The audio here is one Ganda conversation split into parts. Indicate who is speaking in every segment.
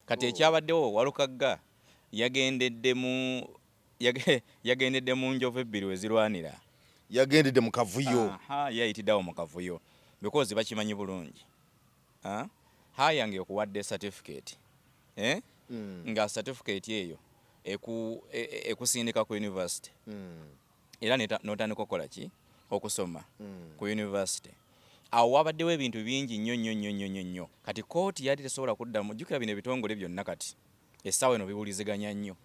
Speaker 1: kati ekyabaddewo Walukagga yagendedde mu njovu ebbiri wezirwanira
Speaker 2: yagendedde mu kavuyo
Speaker 1: yayitiddewo mu kavuyo because bakimanyi bulungi Hayange okuwadde certificate nga certificate eyo ekusindika ku university era n'otandika okukola ki okusoma ku university awo wabaddewo ebintu bingi nnyo kati kooti yali tesobola kuddamu jjukira bino ebitongole byonna kati essaawa eno biwuliziganya nnyo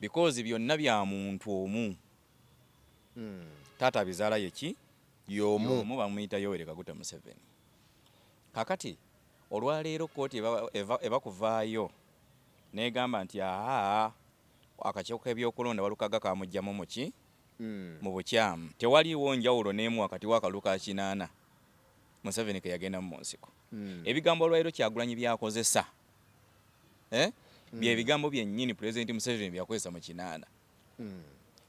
Speaker 1: because byonna bya muntu omu taata bizaala yeki y'omu bamuyita Yoweri Kaguta Museveni kakati olwaleero kooti eba kuvaayo negamba nti akakiiko k'ebyokulonda Walukagga kamugyamu muki mu bukyamu tewaliiwo njawulo n'emu wakati w'akaluka kinaana Museveni ke yagenda mu nsiko ebigambo olwaleero Kyagulanyi byakozesa bye bigambo byennyini Pulezidenti Museveni byakozesa mu kinaana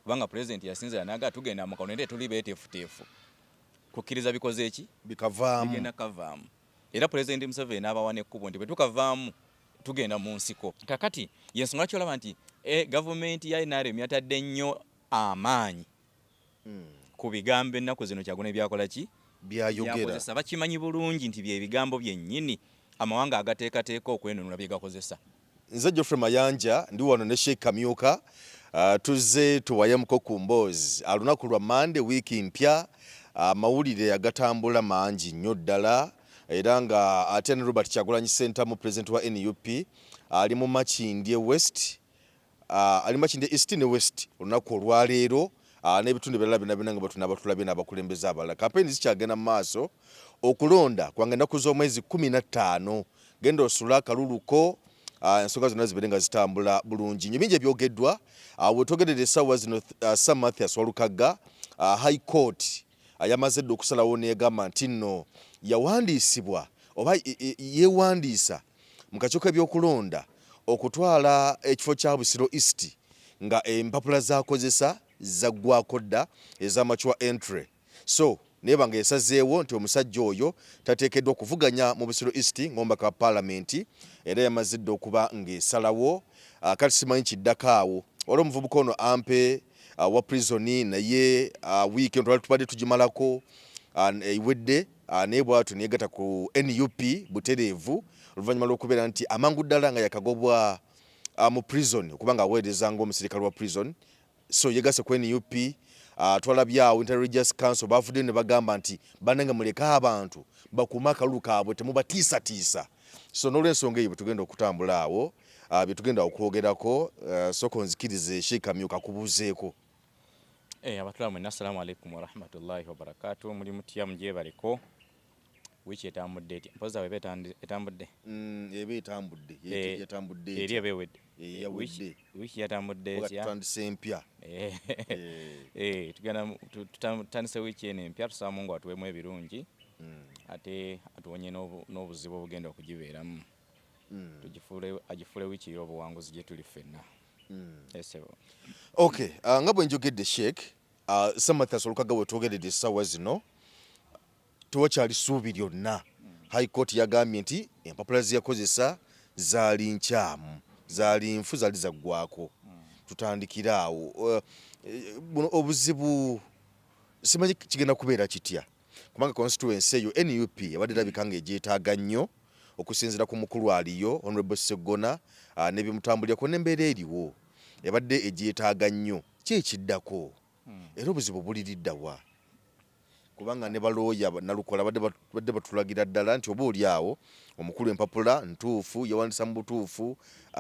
Speaker 1: kubanga Pulezidenti yasinzira naga tugenda mu kalonda tuli beeteefuteefu kukkiriza bikoze eki bigenda kavaamu era Pulezidenti Museveni n'abawa n'ekkubo nti bwe tukavaamu tugenda mu nsiko kakati yensonga lwaki olaba nti gavumenti ya NRM yatadde nnyo amaanyi ku bigambo ennaku zino Kyagulanyi byakola ki byakozesa bakimanyi bulungi nti bye bigambo byennyini amawanga agateekateeka okwenunula bye gakozesa.
Speaker 2: Nze Geoffrey Mayanja ndi wano ne Sheikh Kamyuka tuzze tuwayemuko ku mboozi alunaku lwa Monday wiiki mpya amawulire agatambula mangi nnyo ddala era nga ate ne Robert Kyagulanyi Center mu president wa NUP ali mu Makindye West ali Makindye East ne West olunaku olwaleero n'ebitundu ebirala byonna nga batulabye n'abakulembeze abalala kampeyini zikyagenda mu maaso okulonda kwanga ennaku z'omwezi 15 genda osula akaluluko ensonga zonna zibeere nga zitambula bulungi nnyo bingi ebyogeddwa wetwogerera essaawa zino Sir Mathias Walukagga High Court yamaze dde okusalawo negamba nti nno yawandiisibwa oba yeewandiisa mu kakiiko k'ebyokulonda okutwala ekifo kya Busiro East nga empapula z'akozesa zaggwako dda ez'amachwa entry so neba nga yasazeewo nti omusajja oyo tateekeddwa okuvuganya mu Busiro East ng'omubaka wa Paalamenti era yamaze dde okuba ng'esalawo kati simanyi kiddako awo olwo omuvubuka ono ampe wa prisoni naye wiiki eno tubadde tugimalako ewedde naye bw'atyo neyegatta ku NUP butereevu oluvannyuma lw'okubeera nti amangu ddala nga yakagobwa mu prison okuba nga aweereza ng'omusirikale wa prison so yegasse ku NUP twalabyawo Inter-Religious Council bavudde ne bagamba nti bannange muleke abantu bakuuma akalulu kaabwe temubatiisatiisa so n'olw'ensonga eyo bwe tugenda okutambula awo bye tugenda okwogerako sooka onzikirize Sheikh Kamyuka kubuuzeeko.
Speaker 1: Abatulamu mwenna assalamu alaikum warahmatullahi wabarakatuh muli mutya mugyebaliko wiiki etambudde etya mpozi awo eba etambudde
Speaker 2: eba etambudde yatambudde
Speaker 1: eri eba ewedde
Speaker 2: yawedde
Speaker 1: wiiki yatambudde etya
Speaker 2: tutandise empya
Speaker 1: tutandise wiiki eno empya tusaba Mungu atuweemu ebirungi ate atuwonye n'obuzibu obugenda okugibeeramu agifuule wiiki y'obuwanguzi gye tuli ffenna.
Speaker 2: Okay, nga bwe njogedde Sheikh Sir Mathias Walukagga bwe twogeredde essaawa zino tewakyali ssuubi lyonna. High Court yagambye nti empapula ze yakozesa zaali nkyamu zaali nfu zaali zaggwako tutandikire awo buno obuzibu simanyi kigenda kubeera kitya kubanga constituency eyo NUP yabadde erabika nga egyetaaga nnyo okusinziira ku mukulu aliyo Honorable Sseggona n'ebimutambulirako n'embeera eriwo yabadde egyetaaga nnyo kyekiddako era obuzibu buliriddawa kubanga ne balooya nalukola badde batulagira ddala nti oba oli awo omukulu empapula ntuufu yawandisa mu butuufu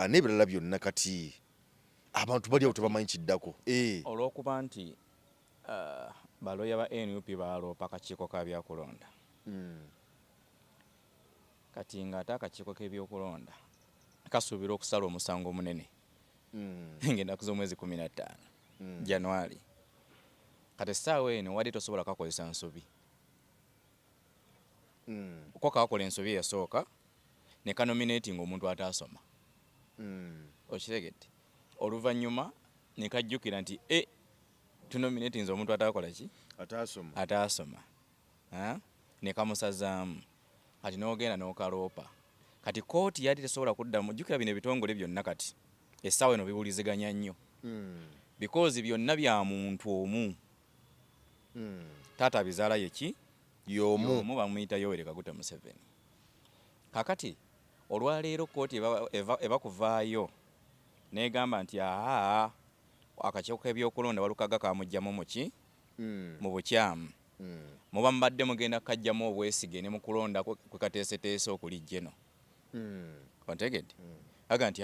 Speaker 2: n'ebirala byonna kati abantu bali awo tebamanyi kiddako
Speaker 1: olw'okuba nti balooya ba NUP baloopa akakiiko ka byakulonda kati nga ate akakiiko k'ebyokulonda kasuubira okusala omusango omunene ng'ennaku z'omwezi 15 January kati essaawa eno wadde tosobola kakozesa nsobi ko kakola ensobi eyasooka ne kanominating omuntu ataasoma okitegedde oluvannyuma ne kajjukira nti tunominatinze omuntu ataakola ki ataasoma ne kamusazaamu kati n'ogenda n'okaloopa kati kooti yali tesobola kuddamu. Jjukira bino ebitongole byonna kati essaawa eno biwuliziganya nnyo because byonna bya muntu omu. Taata bizaala yeki y'omu bamuyita Yoweri Kaguta Museveni. Kakati olwaleero kooti eba kuvaayo n'egamba nti akakiiko k'ebyokulonda Walukaga kamugyamu muki mu bukyamu. Muba mubadde mugenda kukajjamu obwesige ne mu kulonda kwe kateeseteese okulijja eno. Ontegedde? Aga nti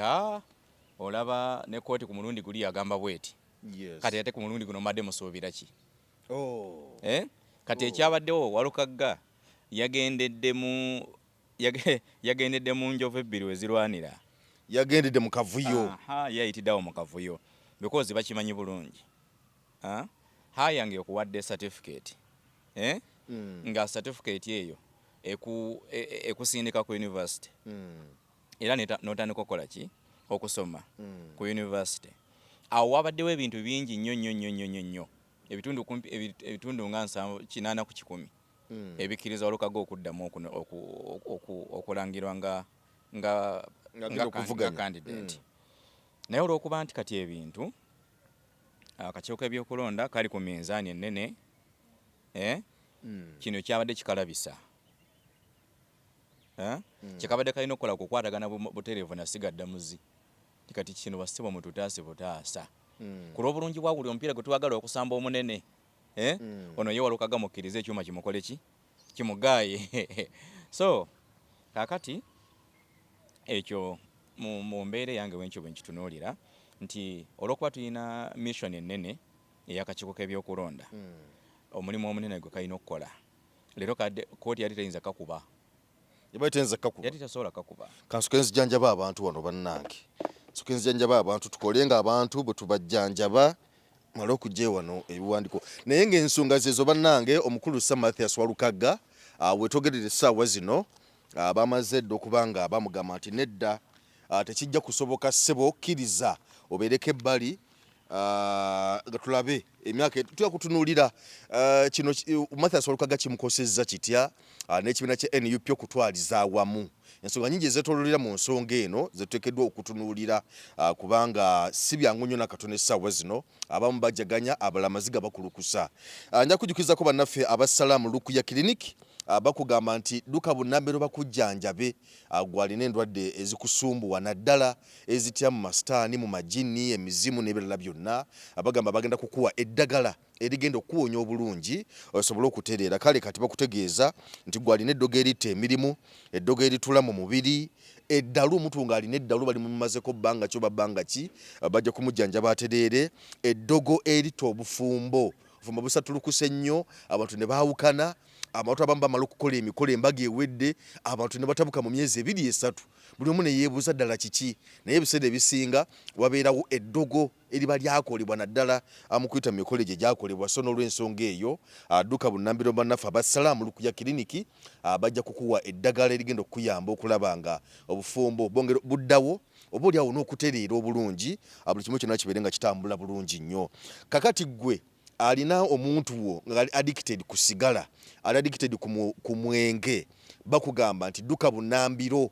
Speaker 1: olaba ne kooti ku mulundi guli yagamba bweti. Kati ate ku mulundi guno mbadde musuubira ki? Kati ekyabaddewo Walukaga yagendedde mu njovu ebbiri we zirwanira.
Speaker 2: Yagendedde mu kavuyo.
Speaker 1: Yayitiddewo mu kavuyo because bakimanyi bulungi. Hayange okuwadde certificate. Nga certificate eyo ekusindika ku university. Era n'otandika okukola ki? Okusoma ku university. Awo wabaddewo ebintu bingi nnyo ebitundu nga 8 ku 10 ebikkiriza Walukaga okuddamu okulangirwa nga candidate. Naye olw'okuba nti kati ebintu akakiiko k'ebyokulonda kali ku minzaani ennene, kino kyabadde kikalabisa. Kyekabadde kalina okukola kukwatagana butereevu na sigaddamuzi. Kati kino basibwa mu tutaasi butaasa. Ku lw'obulungi bwa buli omupiira gwe twagala okusamba omunene. Ono ye Walukaga mukkiriza ekyuma kimukole ki? Kimugaaye. So kakati ekyo mu mbeera yange wenkyo bwe nkitunuulira nti olw'okuba tulina mission ennene ey'akakiiko k'ebyokulonda, omulimu omunene gwe kalina okukola. Leero kooti yali teyinza kakuba. Yali tasobola kakuba.
Speaker 2: Kansuke nzijanjaba abantu wano bannange. Nsuke nzijanjaba abantu tukole nga abantu bwe tubajjanjaba mala okujja wano ebiwandiko. Naye ng'ensonga zezo bannange omukulu Sir Mathias Walukaga wetwogerera essaawa zino bamaze dda okuba nga bamugamba nti nedda tekijja kusoboka ssebo kkiriza obeereko ebbali nga tulabe emyaka tuya kutunuulira kino Mathias Walukaga kimukosezza kitya n'ekibiina kya NUP okutwaliza awamu. Ensonga nyingi ezeetooloolera mu nsonga eno zetuteekeddwa okutunuulira kubanga si byangu nnyo nakatono essaawa zino, abamu bajaganya abalala amaziga bakulukusa. Nja kujjukizako bannaffe abassalaamu Lukuya Clinic bakugamba nti dduka bunnambiro bakujjanjabe gwalina endwadde ezikusumbuwa naddala ezitya mu masitaani, mu majini, emizimu n'ebirala byonna. Abagamba bagenda kukuwa eddagala erigenda okuwonya obulungi osobole okutereera. Kale kati bakutegeeza nti gwalina eddogo eritta emirimu, eddogo eritula mu mubiri, eddalu omuntu ng'alina eddalu bali mumazeko bbanga kyo babbanga ki bajja kumujjanjaba atereere. Eddogo eritta obufumbo, obufumbo busatulukuse nnyo, abantu ne baawukana. Abantu abamu bamala okukola emikolo embaga ewedde, abantu ne batabuka mu myezi 2-3. Buli omu ne yeebuuza ddala kiki. Naye ebiseera ebisinga wabeerawo eddogo eriba lyakolebwa naddala mu kuyita mu mikolo gye gyakolebwa. So n'olw'ensonga eyo adduka bunnambiro bannaffe abassalaamu Lukuya Clinic bajja kukuwa eddagala erigenda okuyamba okulaba nga obufumbo bwongera buddawo oba oli awo n'okutereera obulungi, buli kimu kyonna kibeere nga kitambula bulungi nnyo. Kakati ggwe alina omuntu wo nga addicted ku sigala, ali addicted ku mwenge, bakugamba nti dduka bunnambiro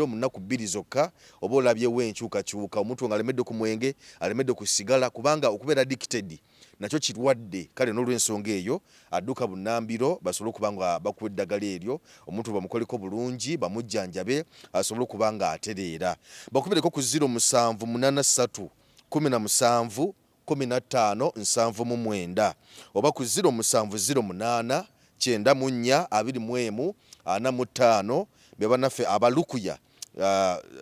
Speaker 2: mu nnaku 2 zokka oba olabyewo enkyukakyuka. Omuntu nga alemedde ku mwenge, alemedde ku sigala, kubanga okubeera addicted nakyo kirwadde. Kale n'olw'ensonga eyo adduka bunnambiro basobole okuba nga bakuwa eddagala eryo, omuntu bamukoleko bulungi, bamujjanjabe asobole okuba nga atereera. Bakubireko ku 0783 17 1579 oba ku 0708 94 21 45 be bannaffe abalukuya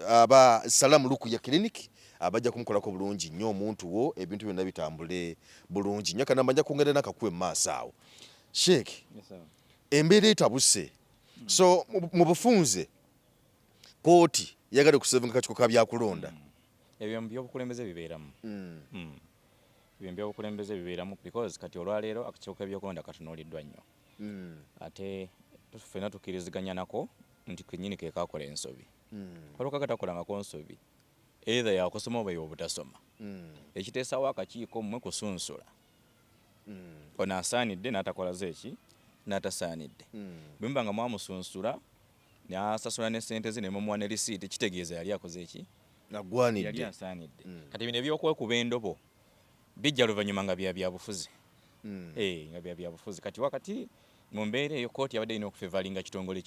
Speaker 2: abassalaamu Lukuya Clinic abajja kumukolako bulungi nnyo omuntu wo, ebintu byonna bitambule bulungi nnyo. Kanamba nja kwongera n'akakuwa emmaaso awo. Sheikh, embeera etabuse. So mu bufunze kooti yagala okusevinga akakiiko ka byakulonda.
Speaker 1: Ebyo mu byobukulembeze bibeeramu. Ebyo mu byobukulembeze bibeeramu because kati olwaleero akakiiko k'ebyokulonda katunuuliddwa nnyo. Ate ffenna tukkiriziganya nako nti kennyini ke kaakola ensobi. Walukaga takolangako nsobi, either yakusoma oba y'obutasoma. Ekiteesaawo akakiiko mmwe kusunsula. Ono asaanidde n'atakola zeeki n'atasaanidde. Bwe muba nga mwamusunsula n'asasula ne ssente ze ne mumuwa ne receipt kitegeeza yali akoze eki
Speaker 2: agwanidde
Speaker 1: yali asaanidde kati bino ebyokwekuba endobo bijja luvannyuma nga byabufuzi nga byabufuzi kati wakati mu mbeera eyo kooti yabadde irina okufevalinga kitongole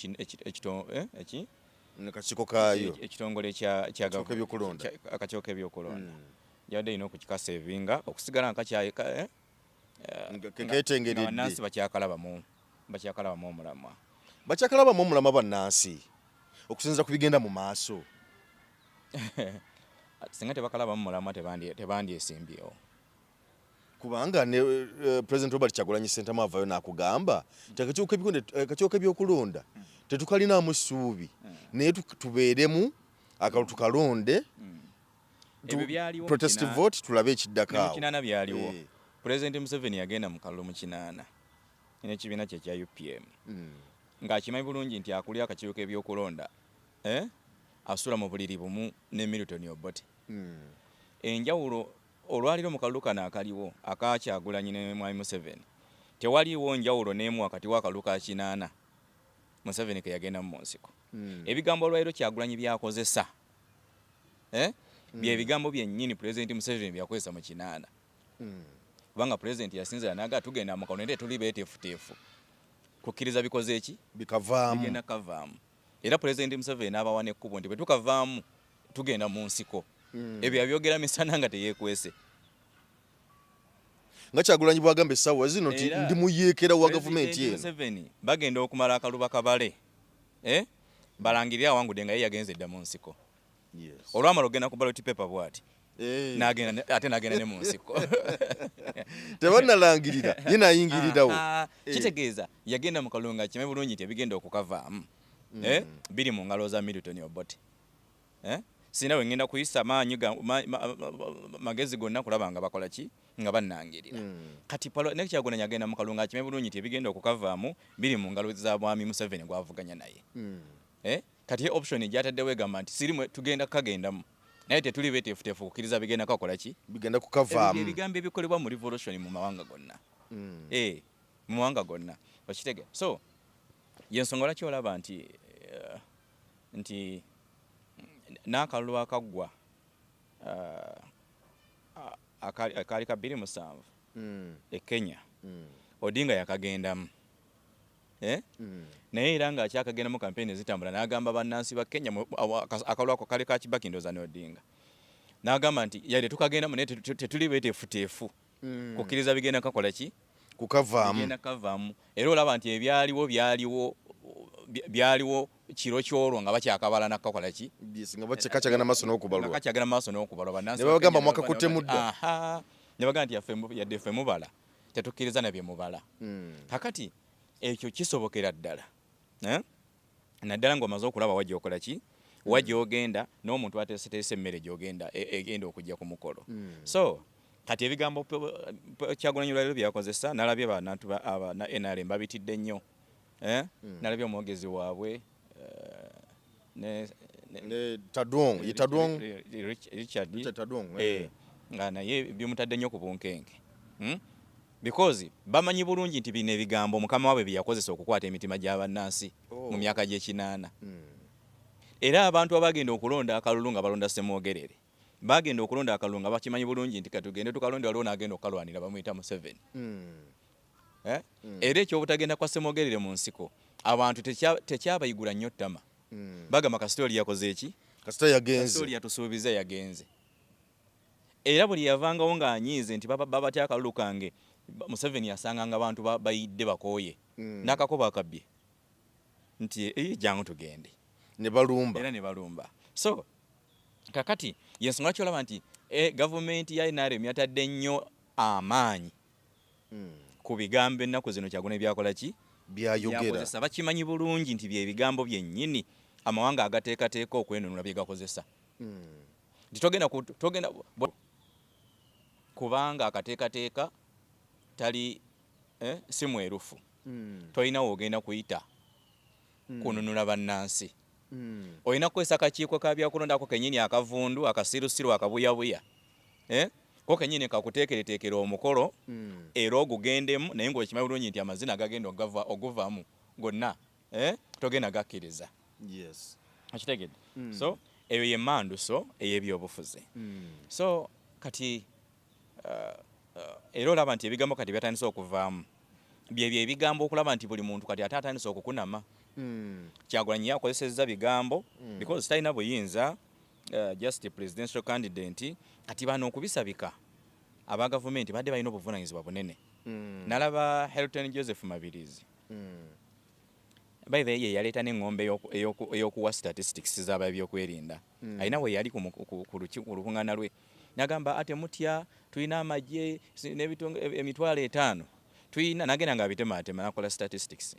Speaker 2: akakiiko kaayo
Speaker 1: ekitongole akakiiko ebyokulonda yabadde irina okukikasevinga okusigala nga
Speaker 2: keketengeredde
Speaker 1: bannansi bakyakalabamu omulamwa
Speaker 2: bannansi okusinza ku bigenda mu maaso
Speaker 1: singa tebakalabamu mulamwa tebandyesimbyewo
Speaker 2: kubanga ne President Robert Kyagulanyi Ssentamu avayo n'akugamba akakiiko k'ebyokulonda tetukalinamu ssuubi naye tubeeremu akalulu tukalonde protest vote tulabe ekiddako awo
Speaker 1: kinana byaliwo President Museveni yagenda mu kalulu mu kinaana n'ekibiina kye kya UPM ng'akimanyi bulungi nti akulira akakiiko k'ebyokulonda asula mu buliri bumu ne Milton Obote enjawulo olwaliro mu kalulu kano akaliwo aka Kyagulanyi ne Mwami Museveni tewaliwo njawulo n'emu wakati w'akalulu ka kinaana Museveni ke yagenda mu nsiko ebigambo olwaliro Kyagulanyi byakozesa bye bigambo byennyini President Museveni byakozesa mu kinaana kubanga President yasinzira naga tugenda mu kalulu nende tuli beeteefuteefu kukkiriza bikoze eki bigenda kavaamu era President Museveni n'abawa n'ekkubo nti bwe tukavaamu tugenda mu nsiko ebyo yabyogera misana nga teyeekwese
Speaker 2: nga Kyagulanyi bwagamba essaawa zino nti ndi muyeekera wa gavumenti eno
Speaker 1: Museveni bagenda okumala akaluba kabale balangirira awangudde nga ye yagenze dda mu nsiko olwamala ogenda ku ballot paper bw'ati n'agenda ne mu nsiko
Speaker 2: tebannalangirira ye nayingirirawo
Speaker 1: kitegeeza yagenda mu kalulu nga kimanyi bulungi nti ebigenda okukavaamu biri mu ngalo za Milton Obote sina we ngenda kuyisa maanyi magezi gonna kulaba nga bakola ki nga bannangirira kati ne Kyagulanyi agenda mu kalulu nga kimanyi bulungi nti ebigenda okukavaamu biri mu ngalo za Mwami Museveni gwavuganya naye kati option gyataddewo egamba nti sirimu tugenda kagendamu naye tetuli beeteefuteefu kukkiriza bigenda kakola ki
Speaker 2: bigenda kukavaamu
Speaker 1: ebigambo ebikolebwa mu revolution mu mawanga gonna mu mawanga gonna okitege so yensonga lwaki olaba nti n'akalulu akaggwa akaali ka 27 e Kenya Odinga yakagendamu naye era nga akyakagendamu kampeyini ezitambula n'agamba bannansi ba Kenya akalulu ako kali ka Kibaki ndooza ne Odinga n'agamba nti yali tukagendamu naye tetuli beeteefuteefu kukkiriza bigenda kakola ki kukavaamu era olaba nti byaliwo kiro kyolwo nga bakyakabala nakakola ki
Speaker 2: nga kakyagana maaso
Speaker 1: n'okubalwa bannansi
Speaker 2: ne bagamba mwaka kutemudda
Speaker 1: ne bagamba nti yadde ffe mubala tetukkiriza nabye mubala kakati ekyo kisobokera ddala naddala ng'omaze okulaba wajja okola ki wajja ogenda n'omuntu ateeseteese emmere gy'ogenda egenda okujja ku mukolo so kati ebigambo Kyagulanyi lwaliro byakozesa nalabye bantu na NRM babitidde nnyo nalabye omwogezi waabwe
Speaker 2: ne
Speaker 1: Richard nga naye bimutadde nnyo ku bunkenke because bamanyi bulungi nti bino ebigambo mukama waabwe byakozesa okukwata emitima gy'abannansi mu myaka gy'ekinaana era abantu abagenda okulonda akalulu nga balonda Ssemwogerere bagenda okulonda akalulu nga bakimanyi bulungi nti katugende tukalonde waliwo n'agenda okukalwanira bamuyita Museveni era ekyobutagenda kwa Ssemwogerere mu nsiko abantu tekyabayigula nnyo ttama bagamba kasitoli yakoze eki kasitoli yatusuubiza yagenze era buli yavangawo ng'anyiize nti babatya akalulu kange Museveni yasanganga abantu bayidde bakooye n'akakobo akabbye nti jangu tugende
Speaker 2: ne balumba
Speaker 1: era ne balumba so kakati yensonga lwaki olaba nti gavumenti ya NRM yatadde nnyo amaanyi ku bigambo ennaku zino Kyagulanyi byakola ki byakozesa bakimanyi bulungi nti bye bigambo byennyini amawanga agateekateeka okwenunula bye gakozesa nti togenda kubanga akateekateeka tali si mwerufu tolina woogenda kuyita kununula bannansi olina kukozesa akakiiko ka byakulondako kennyini akavundu akasirusiru akabuyabuya ko kennyini kakuteekereteekera omukolo era ogugendemu naye ng'okimanyi bulungi nti amazina gagenda oguvaamu gonna togenda gakkiriza
Speaker 2: Yes.
Speaker 1: Akitegedde. So eyo ye manduso ey'ebyobufuzi. So kati era olaba nti ebigambo kati byatandise okuvaamu byebyo ebigambo okulaba nti buli muntu kati ate atandise okukunama. Kyagulanyi yakozesezza bigambo because talina buyinza just a presidential candidate kati bano okubisabika aba gavumenti badde balina obuvunaanyizibwa bunene. Nalaba Hilton Joseph Mabirizi. By the way, yaleeta n'engombe ey'okuwa statistics z'ababyokwerinda. Alina we yali ku lukuŋŋaana lwe. N'agamba ate mutya tulina amagye emitwalo 5. Tulina nagenda ng'abitemaatema n'akola statistics.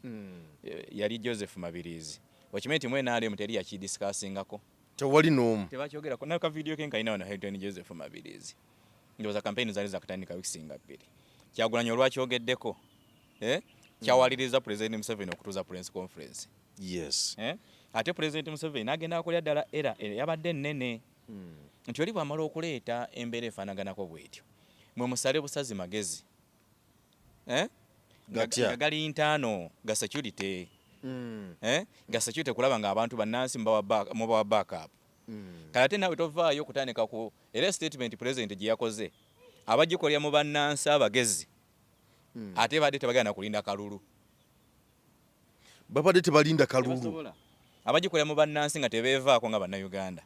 Speaker 1: Yali Joseph Mabirizi. Okimanyi nti mu NRM teri yakidiscussingako.
Speaker 2: Tewali n'omu.
Speaker 1: Tebakyogerako. N'akavidiyo ke nkayina wano Hilton Joseph Mabirizi. Ndowooza campaign zaali zakutandika wiiki nga 2. Kyagulanyi olwakyogeddeko. Kyawaliriza President Museveni okutuuza press conference.
Speaker 2: Yes.
Speaker 1: Ate President Museveni n'agenda akolera ddala era yabadde nnene. Nti oli bw'amala okuleeta embeera efaanaganako bw'etyo. Mwe musale busazi magezi. Gali ntaano ga security. Ga security kulaba ng'abantu bannansi mubawa backup. Kale ate naawe tovaayo okutandika ku era statement President gye yakoze abagikolera mu bannansi abagezi. Ate badde tebagenda kulinda kalulu.
Speaker 2: Babadde tebalinda kalulu.
Speaker 1: Abagikolera mu bannansi nga tebeevaako nga bannayuganda.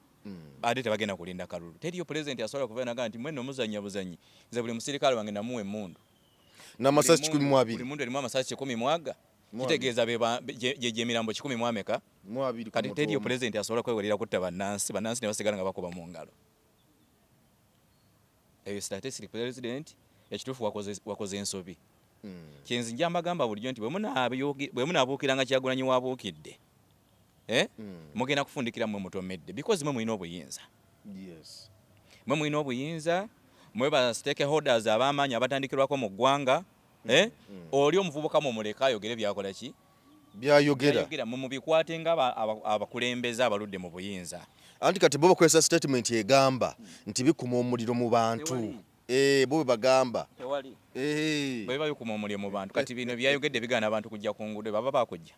Speaker 1: Badde tebagenda kulinda kalulu. Teriyo President asobola kuva naga nti mwenno muzannya buzanyi. Nze buli musirikale wange namuwa emmundu.
Speaker 2: N'amasasi 12.
Speaker 1: Buli mundu erimu amasasi 10 mwaga. Kitegeeza gye emirambo 10 mwameka. Kati teriyo President asobola kwewalira kutta bannansi. Bannansi ne basigala nga bakuba mu ngalo. Eyo statistic President ekituufu wakoze ensobi. Kyenzinja mbagamba bulijjo nti bwe munaabuukiranga Kyagulanyi waabuukidde mugenda kufundikira mwe mutomedde because mwe mulina obuyinza.
Speaker 2: Yes.
Speaker 1: Mwe mulina obuyinza, mwe ba stakeholders ab'amaanyi abatandikirwako mu ggwanga. Oli omuvubuka mu muleka ayogere byakola ki?
Speaker 2: Byayogera.
Speaker 1: Mwe mubikwate nga abakulembeze abaludde mu buyinza.
Speaker 2: Anti kati bo bakozesa statement egamba nti bikuma omuliro mu bantu. Bo bagamba.
Speaker 1: Tewali. Bwe bikuma omuliro mu bantu. Kati bino byayogedde bigaana abantu kujja ku nguudo baba bakujja.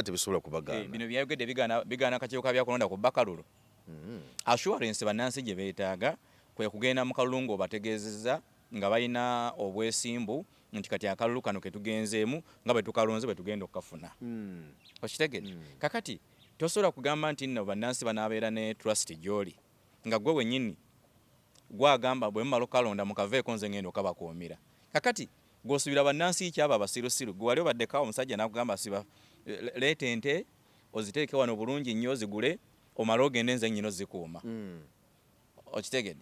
Speaker 2: Tebisobola kubagaana.
Speaker 1: Bino byayogedde bigaana akakiiko bya kulonda ku bakalulu. Assurance bannansi gye beetaaga kwe kugenda mu kalulu ng'obategeezezza nga balina obwesimbu nti kati akalulu kano ke tugenzeemu nga bwe tukalonze bwe tugenda okukafuna. Okitegedde? Kakati tosobola kugamba nti nno bannansi banaabeera ne trust gy'oli nga gwe wennyini gwagamba bwe mumala okalonda mukaveeko nze ngenda okabakuumira. Kakati gw'osubira bannansi kyaba abasirusiru gwe wali obaddekawo omusajja n'akugamba siba leeta ente oziteeke wano bulungi nnyo zigule omale ogende nze nnyino zikuuma. Okitegedde?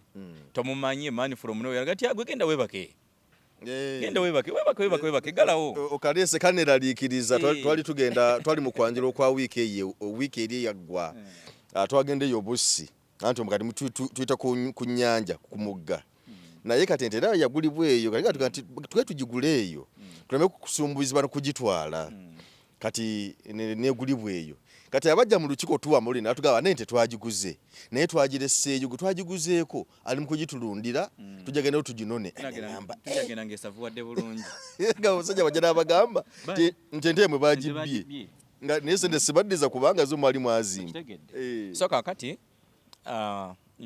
Speaker 1: Tomumanyi mani from nowhere gati gwe genda weebake. Genda weebake galawo.
Speaker 2: Okaleese kaneraliikiriza twali mu kwanjira okwa wiiki eri eyaggwa. Twagendeyo obussi. Anti omukati tuyita ku nnyanja ku mugga. Naye kati ente nayo yagulibwa eyo kati tugigule eyo. Tuleme kusumbuzibwa kugitwala. Kati negulibwa eyo. Kati abajja mu lukiko tuwamuli natugaba nente twagiguze. Naye twagireseeyo twagiguzeeko ali mu kugitulundira tujagenda otuginone.
Speaker 1: Tujagenda ng'esavuwadde bulungi.
Speaker 2: Nga omusajja wajja n'abagamba nti ente mwe bagibbye. Nga naye sente sibaddiza kubanga zo mwali mwazimba.
Speaker 1: So kakati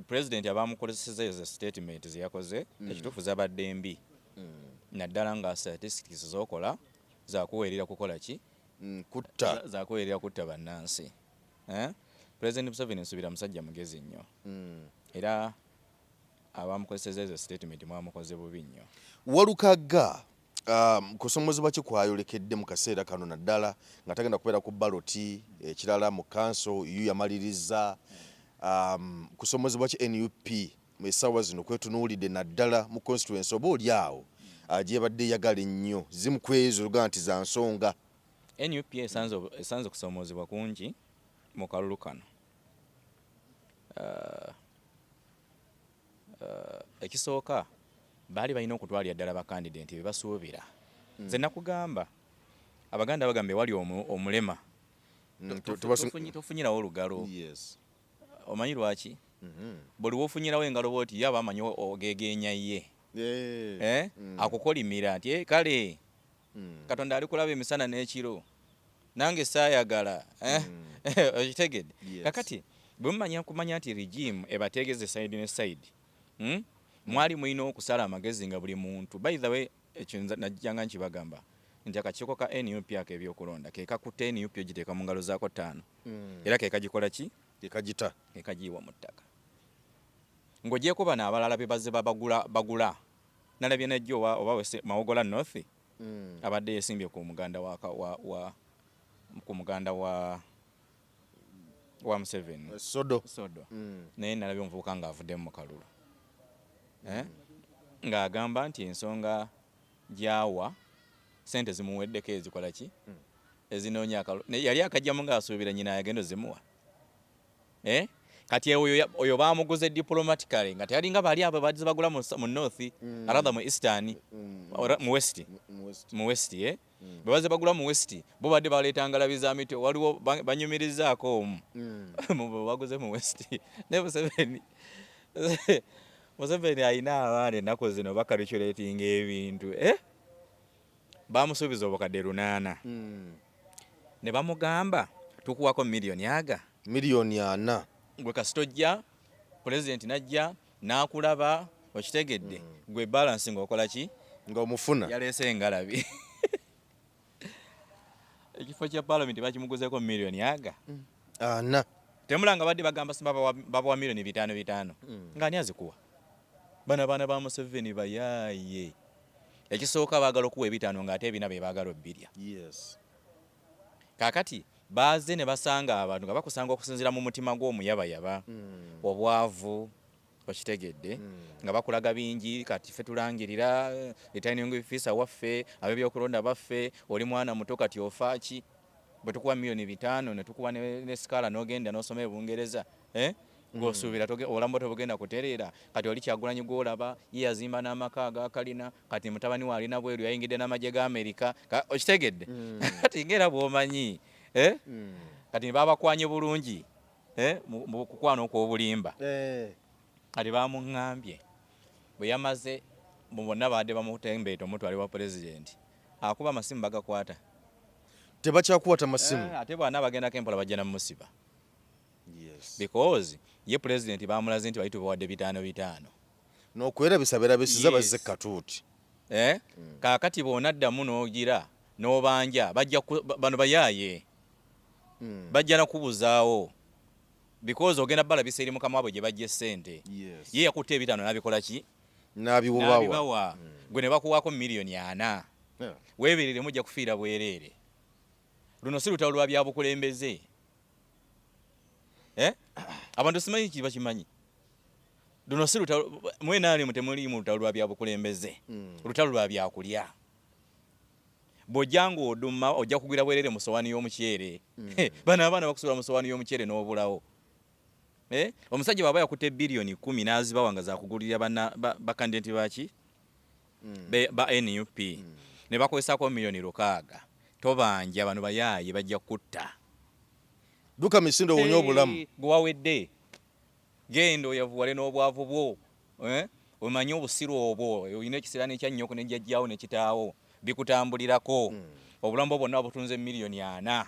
Speaker 1: President abamukozeseza ezo statement ze yakoze ekituufu zabadde mbi. Naddala nga statistics z'okola zakuweerera kukola ki? Zakuweerera kutta bannansi. President Museveni nsubira musajja mugezi nnyo. Era abamukozeseza ezo statement mwamukoze bubi nnyo.
Speaker 2: Walukagga kusomozebwa ki kwayolekedde mu kaseera kano naddala nga tagenda kubeera ku baloti ekirala mu kanso yamaliriza kusomozebwa ki NUP mu essaawa zino kwetunuulidde naddala mu constituency oba oli awo gyebadde eyagala ennyo zimu ku ezo luga nti za nsonga.
Speaker 1: NUP esanze kusomozebwa kungi mu kalulu kano. Ekisooka baali balina okutwalira ddala bakandidenti be basuubira. Nze nakugamba abaganda bagambe wali omulema tofunyirawo olugalo. Omanyi lwaki? Buli wofunyirawo engalo bwoti yaba amanyi ogegeenya ye. Akukolimira nti kale Katonda ali kulaba emisana n'ekiro nange saayagala okitegedde kakati bwe kumanya nti regime ebategeze side ne side mwali mulina okusala amagezi nga buli muntu by the way ekyo najjanga nkibagamba nti akakiiko ka NUP ak'ebyokulonda ke kakutte NUP ogiteeka mu ngalo zaako 5 era ke kagikola ki kagiyiwa mu ttaka ng'ogyeko bano abalala be bazze bagula nalabye najjo oba Mawogola North abadde yesimbye ku muganda wa Museveni
Speaker 2: Sodo
Speaker 1: naye nalabye omuvubuka ng'avuddemu mu kalulu ng'agamba nti ensonga gyawa sente zimuweddeko ezikola ki ezinoonya yali akajjamu ng'asuubira nyina yagenda zimuwa kati oyo bamuguze diplomatically nga teyalinga bali abo badze bagula mu north rather mu eastern mu west babaze bagula mu west bo badde baleetanga labiza miti waliwo banyumirizaako omu baguze mu west ne Museveni ayina abaana ennaku zino bakalculating ebintu bamusuubiza obukadde 800 ne bamugamba tukuwako miliyoni
Speaker 2: 4
Speaker 1: gwe kasitojja president najja n'akulaba okitegedde gwe balance ng'okola ki
Speaker 2: ng'omufuna
Speaker 1: yaleese engalabi ekifo kya parliament bakimuguzeeko miliyoni
Speaker 2: 4
Speaker 1: temulanga badde bagamba simba babawa miliyoni 5 ng'ani azikuwa bana abaana ba Museveni bayaaye ekisooka baagala okuwa 5 ng'ate ebina be baagala obbirya kaakati baaze ne basanga abantu nga bakusanga okusinziira mu mutima gw'omuyabayaba obwavu okitegedde nga bakulaga bingi kati ffe tulangirira returning officer waffe ab'ebyokulonda baffe oli mwana muto kati ofaaki bwe tukuwa miliyoni 5 ne tukuwa ne skala n'ogenda n'osoma ebungereza ng'osuubira obulambo tobugenda kutereera kati oli Kyagulanyi gw'olaba ye yazimba n'amaka agakalina kati mutabani we alina bweru yayingidde n'amagye ga Amerika okitegedde kati ng'era bw'omanyi kati babakwanye bulungi mu kukwana okw'obulimba kati bamuŋŋambye bwe yamaze bonna baadde bamutembeeta omutwale wa pulezidenti akuba amasimu bagakwata
Speaker 2: tebakyakwata masimu
Speaker 1: ate bwana bagendako empola bajja namusiba because ye pulezidenti bamulaze nti bayitu bawadde 5
Speaker 2: n'okwerabisabirabisiza bazze katuuti
Speaker 1: kaakati boonaddamu n'ogira n'obanja bano bayaaye bajja nakubuzaawo because ogenda balabisa eri mukama wabwe gye bajja essente ye yakutte 5 n'abikola ki n'abibawa gwe ne bakuwaako miliyoni 4 weeberere mujja kufiira bwereere luno si lutalo lwa byabukulembeze abantu simanyi kiba kimanyi luno si lutalo mwenaali mutemulimu lutalo lwa byabukulembeze lutalo lwa byakulya bw'ojja ng'oduma ojja kugwira bwerere mu sowaani y'omukyere bano abaana bakusula mu sowaani y'omukyere n'obulawo omusajja bw'aba yakutte biliyoni 10 n'azibawa nga zakugulirira bakandidenti baki ba NUP ne bakozesako miliyoni 6 tobanja bano bayaaye bajja kutta
Speaker 2: duka misindo wonyo obulamu
Speaker 1: gwawedde genda oyavuwale n'obwavu bwo omanyi obusiru obwo olina ekisira n'ekyannyoko n'ejjajjaawo n'ekitaawo bikutambulirako obulambo bwonna butunze miliyoni 4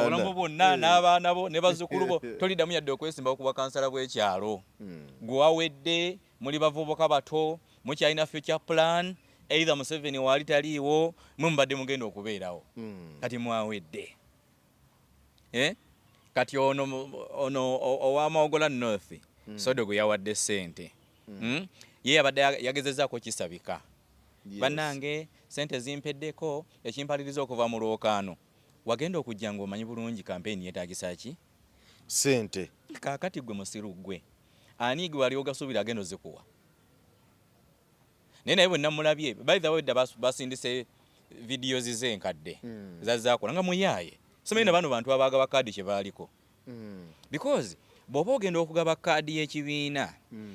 Speaker 2: obulambo
Speaker 1: bwonna n'abaana bo ne bazzukulu bo toliddamu yadde okwesimbawo ku bakansala bw'ekyalo gwawedde muli bavubuka bato mukyalina future plan either Museveni waali taliiwo mubadde mugenda okubeerawo kati mwawedde kati ono owa Mawogola North Sodo gwe yawadde sente ye abadde yagezezaako kisabika bannange sente zimpeddeko ekimpaliriza okuva mu lwokaano wagenda okujja ng'omanyi bulungi kampeyini yeetaagisa ki
Speaker 2: sente
Speaker 1: kaakati gwe musiru gwe ani gwe wali ogasuubira agenda ozikuwa naye bwe namulabye by the way basindise videos ze enkadde zazaakola nga muyaaye somanyi na bano bantu abaagaba kaadi kye baaliko because bw'oba ogenda okugaba kaadi y'ekibiina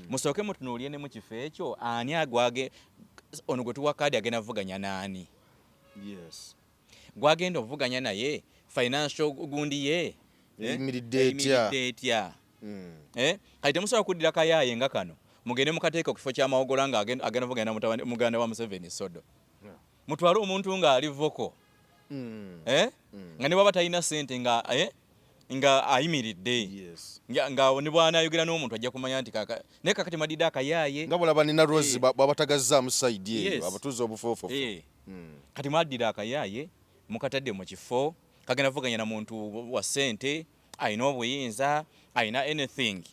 Speaker 1: musooke mutunuulye ne mu kifo ekyo ani agwage ono gwe tuwa kaadi agenda vuganya n'ani gwagenda ovuganya naye financial gundi ye
Speaker 2: eyimiridde
Speaker 1: etya kati temusobola kuddira kayaaye nga kano mugende mukateeka ku kifo kya Mawogola nga agenda vuganya na muganda wa Museveni Sodo mutwale omuntu nga ali voko nga ne bwaba talina ssente nga ayimiridde nga ne bwanayogera n'omuntu ajja kumanya nti naye kakati madidde akayaaye
Speaker 2: nga bulaba nina Rose bwabatagazzaamu sayidi eyo abatuuza obufoofofo
Speaker 1: kati mwaddira akayaaye mukatadde mu kifo kagenda vuganya na muntu wa ssente ayina obuyinza ayina anything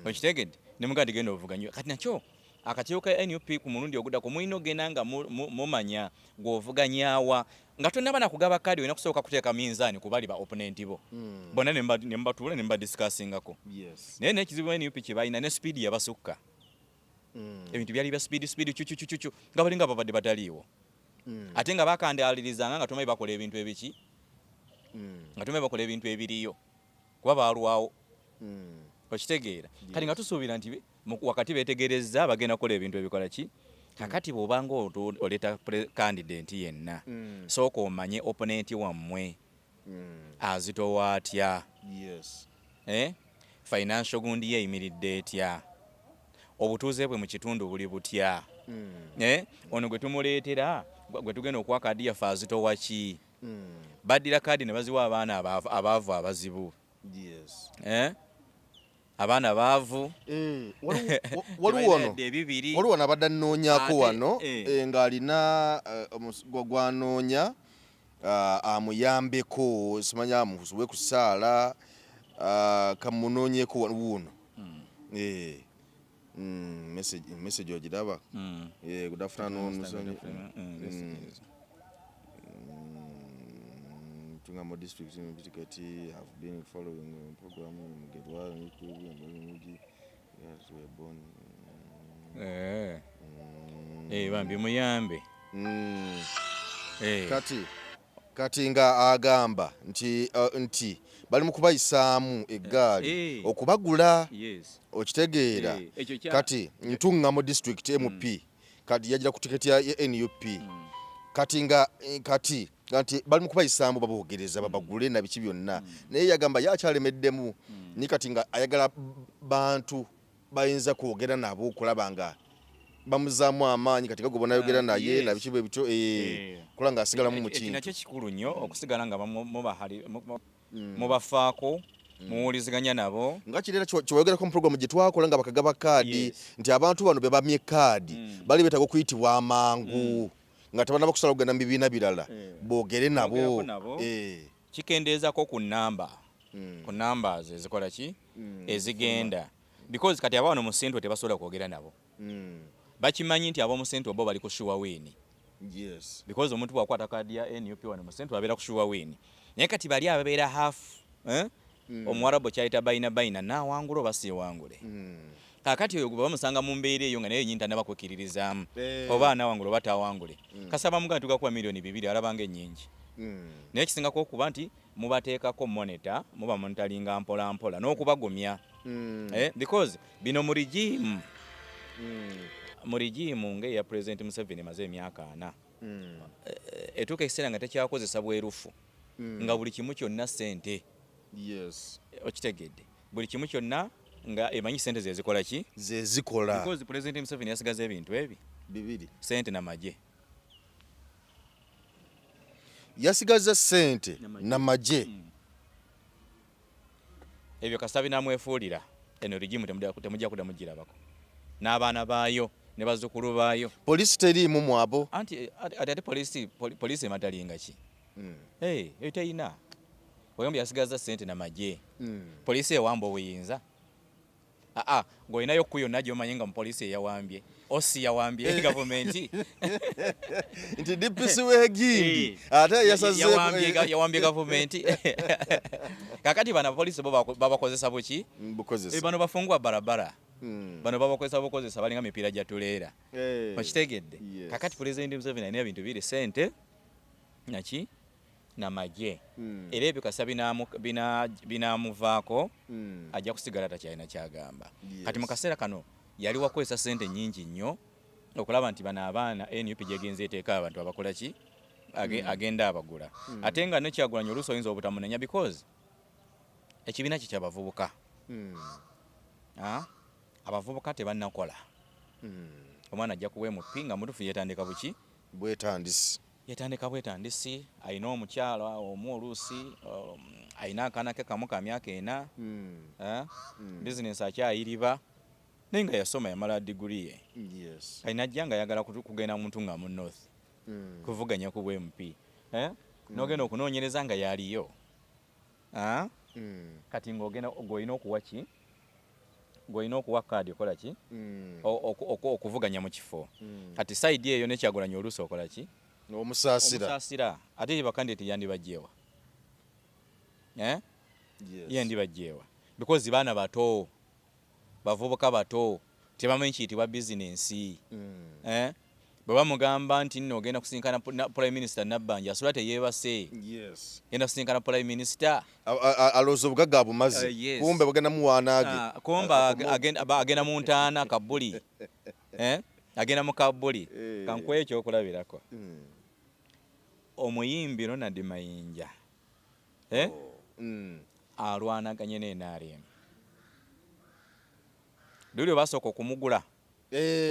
Speaker 1: okitegedde ne mugandi genda ovuganya kati nakyo akatiro ka NUP ku mulundi oguddako mulina ogenda nga mumanya gw'ovuganyawa nga tonnaba nakugaba kaadi olina kusooka kuteeka minzaani ku bali ba opponent bo bonna ne mbatuula ne mbadiscussingako naye n'ekizibu NUP kye balina ne speed yabasukka ebintu byali bya speed cucucucu nga balinga babadde bataliiwo ate nga bakandaalirizanga nga tomanyi bakola ebintu ebiki nga tomanyi bakola ebintu ebiriyo kuba baalwawo okitegeera kati nga tusuubira nti wakati beetegerezza bagenda kukola ebintu ebikola ki kakati bw'obanga oleeta candidate yenna sooka omanye opponent wammwe azitowa atya financial gundi ye eyimiridde etya obutuuze bwe mu kitundu buli butya ono gwe tumuleetera gwe tugenda okuwa kaadi yaffe azitowa ki baddira kaadi ne baziwa abaana abaavu abazibu abaana baavu
Speaker 2: waliwo nabadde annoonyaako wano ng'alina gwanoonya amuyambeko simanya amuwe ku ssaala kamunoonyeeko wuuno message ogiraba good afternoon Tungamo district in Bitikati have been following the program in Gedwa and yes, we are born.
Speaker 1: Bambi muyambe.
Speaker 2: Kati nga agamba nti bali mu kubayisaamu eggaali okubagula okitegeera kati ntungamo district MP kati yagira ku tiketi ya NUP kati bali mu kubayisaamu babogereza babagule na biki byonna naye yagamba yakyalemeddemu ni kati nga ayagala bantu bayinza kwogera nabo okulaba nga bamuzaamu amaanyi kati gago bonayogera naye na biki bwe bityo kola nga asigalamu mu kintu
Speaker 1: nakyo kikulu nnyo okusigala nga mubafaako muwuliziganya nabo
Speaker 2: nga kireera kyewayogerako mu programu gye twakola nga bakagaba kaadi nti abantu bano be bamye kaadi bali beetaaga okuyitibwa amangu nga tebanaba kusala kugenda mu bibiina birala boogere nabo
Speaker 1: kikendeezako ku numbers ezikola ki ezigenda because kati abaana mu Central tebasobola kwogera nabo bakimanyi nti ab'omu Central bo bali ku sure win because omuntu bwakwata kaadi ya NUP wano mu Central abeera ku sure win naye kati bali ababeera half omuwarabu kyayita bayina naawangula oba siwangule kakati oyo bamusanga mu mbeera eyo nga naye nyinta nabakwekiririzaamu oba anaawangula oba taawangule kasaba mugana tugakuwa milioni 2 alabanga ennyingi naye ekisingako okuba nti mubateekako monitor muba monitoringa mpola mpola n'okubagumya because bino mu rigimu ng'eya President Museveni emaze emyaka 4 etuuka ekiseera nga tekyakozesa bwerufu nga buli kimu kyonna ssente okitegedde buli kimu kyonna nga emanyi ssente zezikola ki
Speaker 2: zezikola
Speaker 1: because President Museveni yasigaza ebintu ebi
Speaker 2: bibiri
Speaker 1: ssente n'amagye
Speaker 2: yasigaza ssente n'amagye
Speaker 1: ebyo Kasabi namwefuulira eno rigimu temujja kudda mugirabako n'abaana baayo ne bazzukulu baayo
Speaker 2: poliisi teriimu mwabo
Speaker 1: ate poliisi ematalinga ki eyo teyina oyombi yasigaza ssente n'amagye poliisi ewamba obuyinza ng'olinayo ku yonna gy'omanyi nga mupoliisi eyawambye osi yawambye gavumenti
Speaker 2: nti DPC w'Egindi ate
Speaker 1: yawambye gavumenti kakati bano abapoliisi bo babakozesa buki bano bafungwa barabara bano babakozesa balinga mipiira gya tuleera okitegedde kakati President Museveni alina ebintu biri ssente naki n'amagye era ebyo Kasabi binaamuvaako ajja kusigala takyalina kyagamba kati mu kaseera kano yali wakozesa ssente nnyingi nnyo okulaba nti bano abaana NUP gyegenza eteeka abantu abakola ki agenda abagula ate nga nekyagulanya oluusi oyinza obutamunenya because ekibiina kye kyabavubuka abavubuka tebannakola omwana ajja kuwa emupi nga mutufu yetandika buki
Speaker 2: bwetandisi
Speaker 1: yatandika bwetandisi ayina omukyala omu oluusi ayina akaana ke kamu ka myaka 4 bizinesi akyayiriba naye nga yasoma yamala diguli ye ayinajja nga ayagala kugenda muntu nga mu north kuvuganya ku bwMP n'ogenda okunoonyereza nga yaliyo kati ng'olina okuwa ki ng'olina okuwa kaadi okola ki okuvuganya mu kifo kati sayidi eyo ne Kyagulanyi oluusi okola ki omusaasira ate bakandidate yandibajjeewa yandibajjeewa because baana bato bavubuka bato tebamanyi kiyitibwa bizinensi bwe bamugamba nti nno ogenda kusinkana Prime Minister Nabbanja asula teyeebase yenda kusinkana Prime Minister
Speaker 2: alooza obugagga abumaze kumbe bagenda muwaanaage
Speaker 1: kumba agenda mu ntaana Kabuli agenda mu Kabuli kankwe ekyokulabirako omuyimbi Ronald Mayinja alwanaganye ne NRM luli basooka okumugula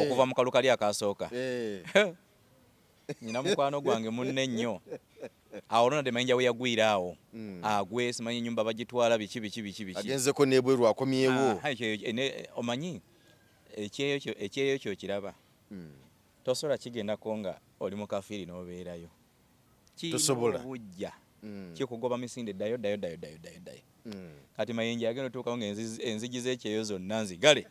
Speaker 1: okuva mu kalukali akasooka nyina mukwano gwange munne nnyo awo Ronald Mayinja we yagwira awo agwe simanyi nyumba bagitwala biki
Speaker 2: agenzeko nebweru akomyewo
Speaker 1: omanyi ekyeyo kyo kiraba tosobola kigendako nga oli mu kafiiri n'obeerayo
Speaker 2: tosobola
Speaker 1: bujja kikugoba misinde ddayo kati Mayinja agenda otuukawo nga enzigi z'ekyeyo zonna nzigale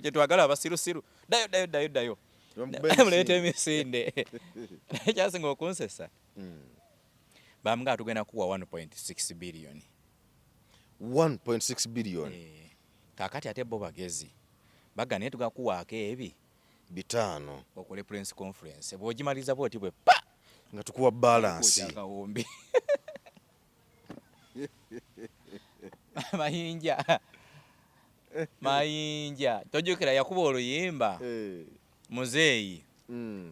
Speaker 1: gyetwagala abasirusiru ddayo muleeta emisinde ekyasinga okunsesa bamugaa tugenda kuwa 1.6 billion
Speaker 2: 1.6 billion
Speaker 1: kakati ate bo bagezi baga naye tugakuwaako ebi
Speaker 2: 5
Speaker 1: okole press conference bw'ogimaliza bwoti bwe pa
Speaker 2: nga tukuwa balance
Speaker 1: akawumbi Mayinja tojjukira yakuba oluyimba muzeeyi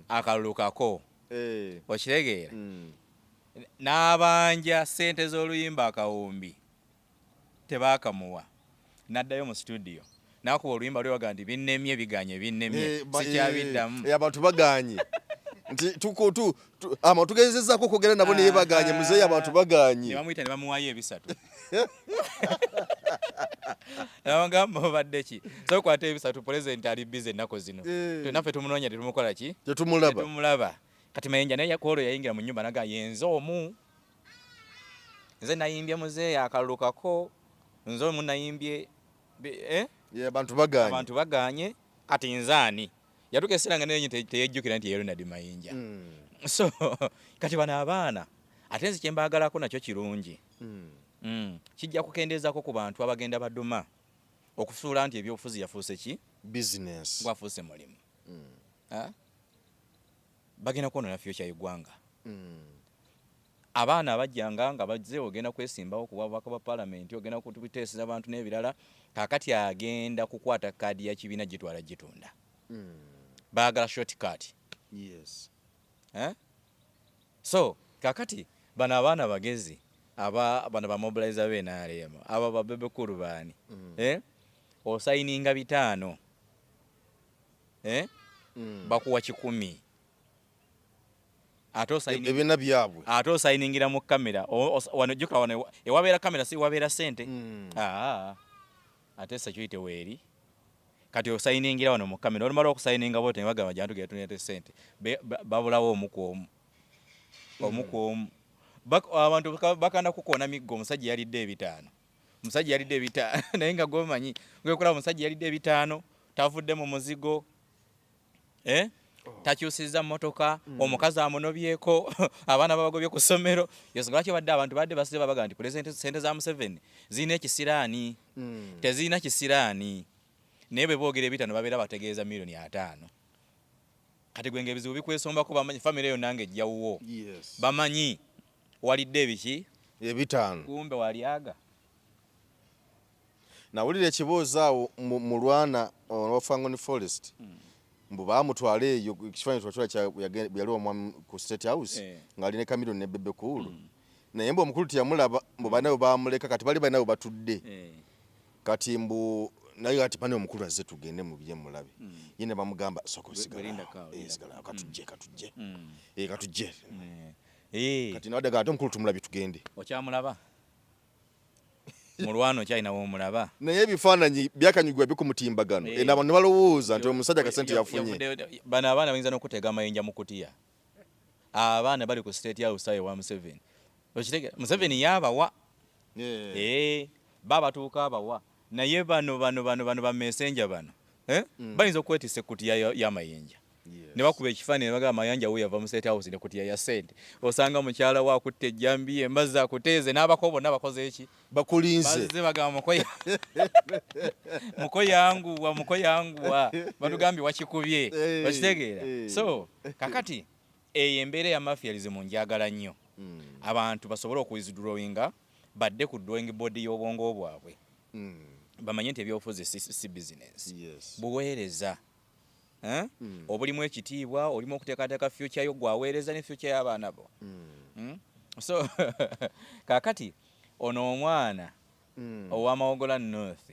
Speaker 1: akalulukako okitegeera n'abanja ssente z'oluyimba akawumbi tebaakamuwa n'addayo mu studio n'akuba oluyimba lwewaga nti binnemye binnemye sikyabiddamu
Speaker 2: abantu baganye nti tugezezzaako okwogera nabo naye baganye muzeeyi abantu baganye
Speaker 1: ne bamuyita ne bamuwaayo 3 nabagamba obadde ki so kwata 3 pulezidenti ali bize ennaku zino naffe tumunoonya tetumukola ki tetumulaba kati Mayinja naye yakoolo yayingira mu nnyumba naga yenze omu nze nayimbye muzeeyi akalulukako nze omu nayimbye abantu baganye kati nzaani yatuka essira nga nenyi teyejjukira nti ye Ronald Mayinja so kati bano abaana ate nze kyembaagalako nakyo kirungi kijja kukendeezako ku bantu abagenda baduma okufuula nti ebyobufuzi yafuuse ki
Speaker 2: business
Speaker 1: gwafuuse mulimu bagenda kwonoona future y'eggwanga abaana abajjanga nga bazze ogenda kwesimbawo ku bwabubaka bwa paalamenti ogenda kututeeseza abantu n'ebirala kaakati agenda kukwata kaadi ya kibiina gitwala gitunda baagala shortcut so kaakati bano abaana bagezi bano bamobilizer b'NRM aba babebekulu baani osayininga 5 bakuwa 10
Speaker 2: ebina byabwe
Speaker 1: ate osayiningira mu kamera wano jjukira wano ewabeera kamera si wabeera ssente ate security weeri kati osayiningira wano mu kamera olumala okusayininga bote nebagamba jantu getunete ssente babulawo omu ku omu abantu bakanda kukoona miggo omusajja yalidde 5 naye nga gomanyi ngekola omusajja yalidde 5 tavudde mu muzigo takyusizza mmotoka omukazi amunobyeko abaana babagobye ku ssomero yosingolaki badde abantu badde basize babaga nti pulezidenti sente za Museveni zirina ekisiraani tezirina kisiraani naye bwe boogera 5 babeera bategeeza milioni 5 kati gwe ebizibu bikwesombako bamanyi famire yonna ng'ejjawuwo bamanyi walidde ebiki
Speaker 2: 5
Speaker 1: kumbe walyaga
Speaker 2: nawulira ekibooza awo mu Lwana Wafangoni Forest mbu baamutwala eyo ekifaananyi twakyola yali omwami ku State House ng'alina Kamiro ne Bebe Cool naye mbu omukulu teyamulaba mbu balina bwe baamuleka kati bali balina bwe batudde kati mbu naye ati pane omukulu azze tugende mu bye mulabe yene bamugamba soko sigala katujje katujje kati nawadaga ate omukulu tumulabe tugende
Speaker 1: okyamulaba mulwano kyalina womulaba
Speaker 2: naye ebifaananyi byakanyugwa bikumutimbagano nabo ne balowooza nti omusajja kasente yafunye
Speaker 1: bano abaana bayinza n'okutega amayinja mu kutiya abaana bali ku state house ayo wa Museveni okitege Museveni yabawa babatuuka abawa naye bano ba messenger bano bayinza okwetisa ekutiya y'amayinja ne bakuba ekifaananyi ne bagamba amayanja we yava mu state house ne kutiya ya sente osanga mukyala wa akutte ejjambi embazzi akuteeze n'abako bonna bakoze eki
Speaker 2: bakulinze
Speaker 1: bazze bagamba mukoyanguwa batugambye wakikubye bakitegeera so kakati eyo embeera ya mafialism njagala nnyo abantu basobole okuwithdrawinga badde ku drawing board y'obwongo bwabwe bamanye nti ebyobufuzi si business buweereza obulimu ekitiibwa olimu okuteekateeka future yo gwaweereza ne future y'abaana bo so kakati ono omwana ow'amawogola north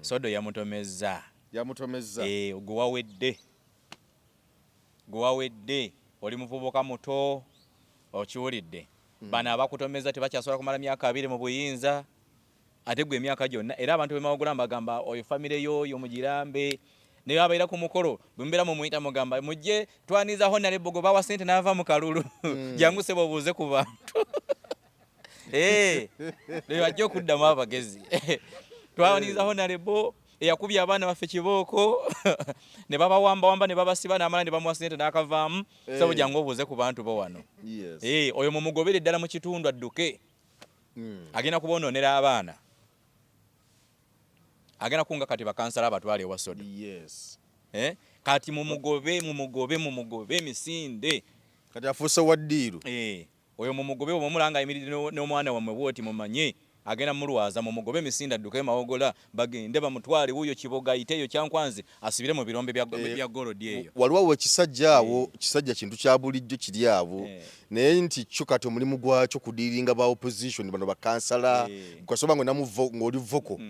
Speaker 1: sodo yamutomezza gwewawedde oli muvubuka muto okiwulidde bano abakutomeza tebakyasobola kumala myaka 2 mu buyinza ate gwe emyaka gyonna era abantu bemawogola mbagamba oyo famire y'oyo mugirambe naye abaira ku mukolo bwembeera mumuyita mugamba mujje twaniza honorable gwe bawa sente n'ava mu kalulu jangu sebo obuuze ku bantu bajja okuddamu abagezi twaniza honorable eyakubye abaana baffe kibooko ne babawambawamba ne babasiba n'amala ne bamuwa sente n'akavaamu sebo jangu obuuze ku bantu bo wano oyo mumugobere ddala mu kitundu adduke agenda kubonoonera abaana agenda kunga kati bakansala abatwale ewa soda kati mumugobe misinde
Speaker 2: kati afuuse waddiiru
Speaker 1: oyo mumugobe omulanga ayimiridde n'omwana wammwe bwoti mumanye agenda mulwaza mumugobe misinde adduke mawogola bagende bamutwale wuyo kiboga ayiteeyo kyankwanzi asibire mu birombe bya golodi eyo
Speaker 2: waliwo ekisajja awo kisajja kintu kya bulijjo kiri abo naye nti kyo kati omulimu gwakyo kudiiringa ba opposition bano bakansala kwasoba ng'oli voko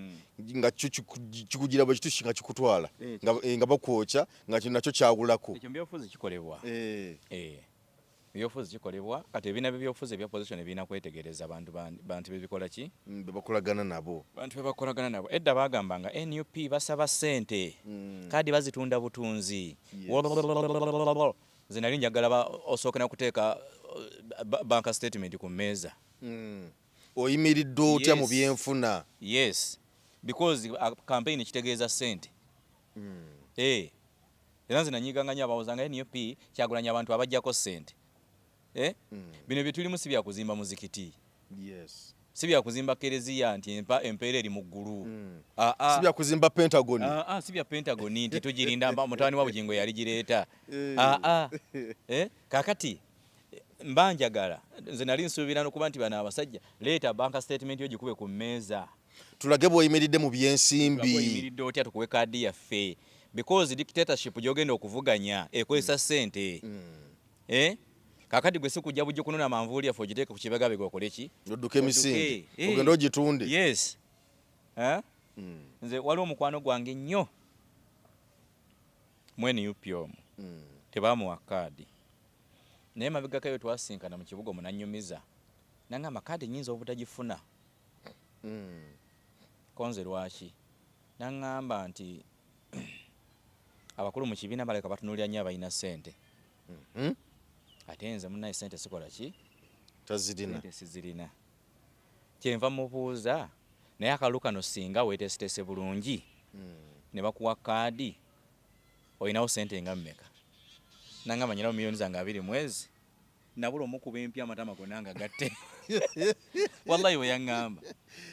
Speaker 2: nga kikugira bwe kitu nga kikutwala nga bakwokya nga kino nakyo kyawulako
Speaker 1: ekyo byofuzi kikolebwa byofuzi kikolebwa kati ebina byofuzi ebya opposition ebina kwetegereza bantu bebikola ki
Speaker 2: bebakolagana nabo
Speaker 1: edda bagambanga NUP basaba sente kadi bazitunda butunzi zinali njagala osooka nakuteeka banka statement ku mmeeza
Speaker 2: oyimiridde otya mu byenfuna
Speaker 1: yes because campaign kitegeeza sente era zinanyiganganya abawozanga NUP kyagulanya abantu abajjako sente bino byetulimu si byakuzimba muzikiti si byakuzimba kereziya nti empeera eri mu ggulu
Speaker 2: si byakuzimba pentagoni
Speaker 1: si bya pentagoni nti tugirinda mutawani wa bugingo yali gireeta kakati mbanjagala nze nali nsuubira nokuba nti bano abasajja leeta banka statement yo gikube ku mmeeza
Speaker 2: tulage bw'oyimiridde mu byensimbi
Speaker 1: oyimiridde otya tukuwe kaadi yaffe because dictatorship gyogenda okuvuganya ekozesa ssente kakati gwe sikujja bujja kunona manvuuli yaffe ogiteeke ku kibegabega okole ki
Speaker 2: odduke emisinde ogenda ogitunde
Speaker 1: yes nze waliwo omukwano gwange nnyo mwene UP omu tebaamuwa kaadi naye mabegako eyo twasinkana mu kibuga omunanyumiza nangamba kaadi nyinza obutagifuna konze lwaki nangamba nti abakulu mu kibiina baleka batunuulira nnyo abalina ssente ate nze munnaye sente sikola ki sizirina kyenva mubuuza naye akalu kano singa weeteeseteese bulungi ne bakuwa kaadi olinawo sente nga mmeka nangamba nyinawo miliyoni zange 2 mwezi nabula omukuba empya amatama gonna nga gatte wallahi weyaŋŋamba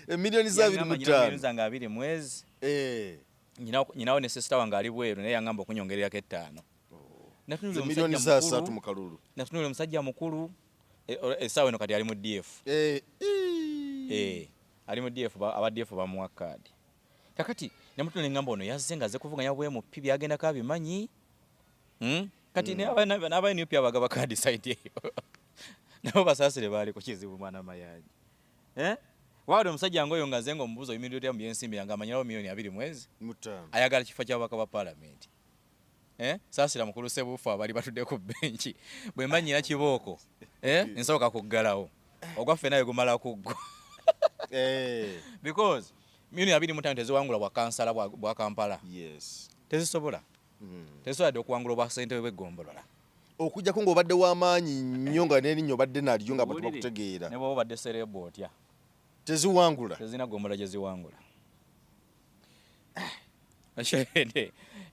Speaker 2: emiliyoni za 25
Speaker 1: zange 2 mwezi nyinawo ne sisita wange ali bweru naye yaŋŋamba okunyongererako 5
Speaker 2: miliyoni za 3 mu kalulu
Speaker 1: natunula omusajja mukulu essaawa eno kati ali mu DF ali mu DF aba DF bamuwa kaadi kakati namutunula eŋŋamba ono yazze nga azze kuvuganya bwe mu pi byagendako abimanyi kati n'aba NUP abagaba kaadi site eyo nabo basaasire baali ku kizibu mwana mayanyi wade omusajja ngoyo nga zengo omubuzo imidio ya myensimbi yanga amanyirawo milioni 2 mwezi ayagala kifo ky'abaka ba parliament saasira mukulu Sebufu abali batudde ku benchi bwe manyira kibooko nsoboka kuggalawo ogwaffe naye gumala kuggwa because milioni 25 teziwangula bwa kansala bwa Kampala tezisobola tezisobola okuwangula obwa ssentebe bw'eggombolola
Speaker 2: okujjako ng'obadde w'amaanyi nnyo nga n'erinnyo obadde nalyo nga batuba kutegeera
Speaker 1: ne bw'oba obadde serebo otya
Speaker 2: teziwangula
Speaker 1: tezina ggombolola gye ziwangula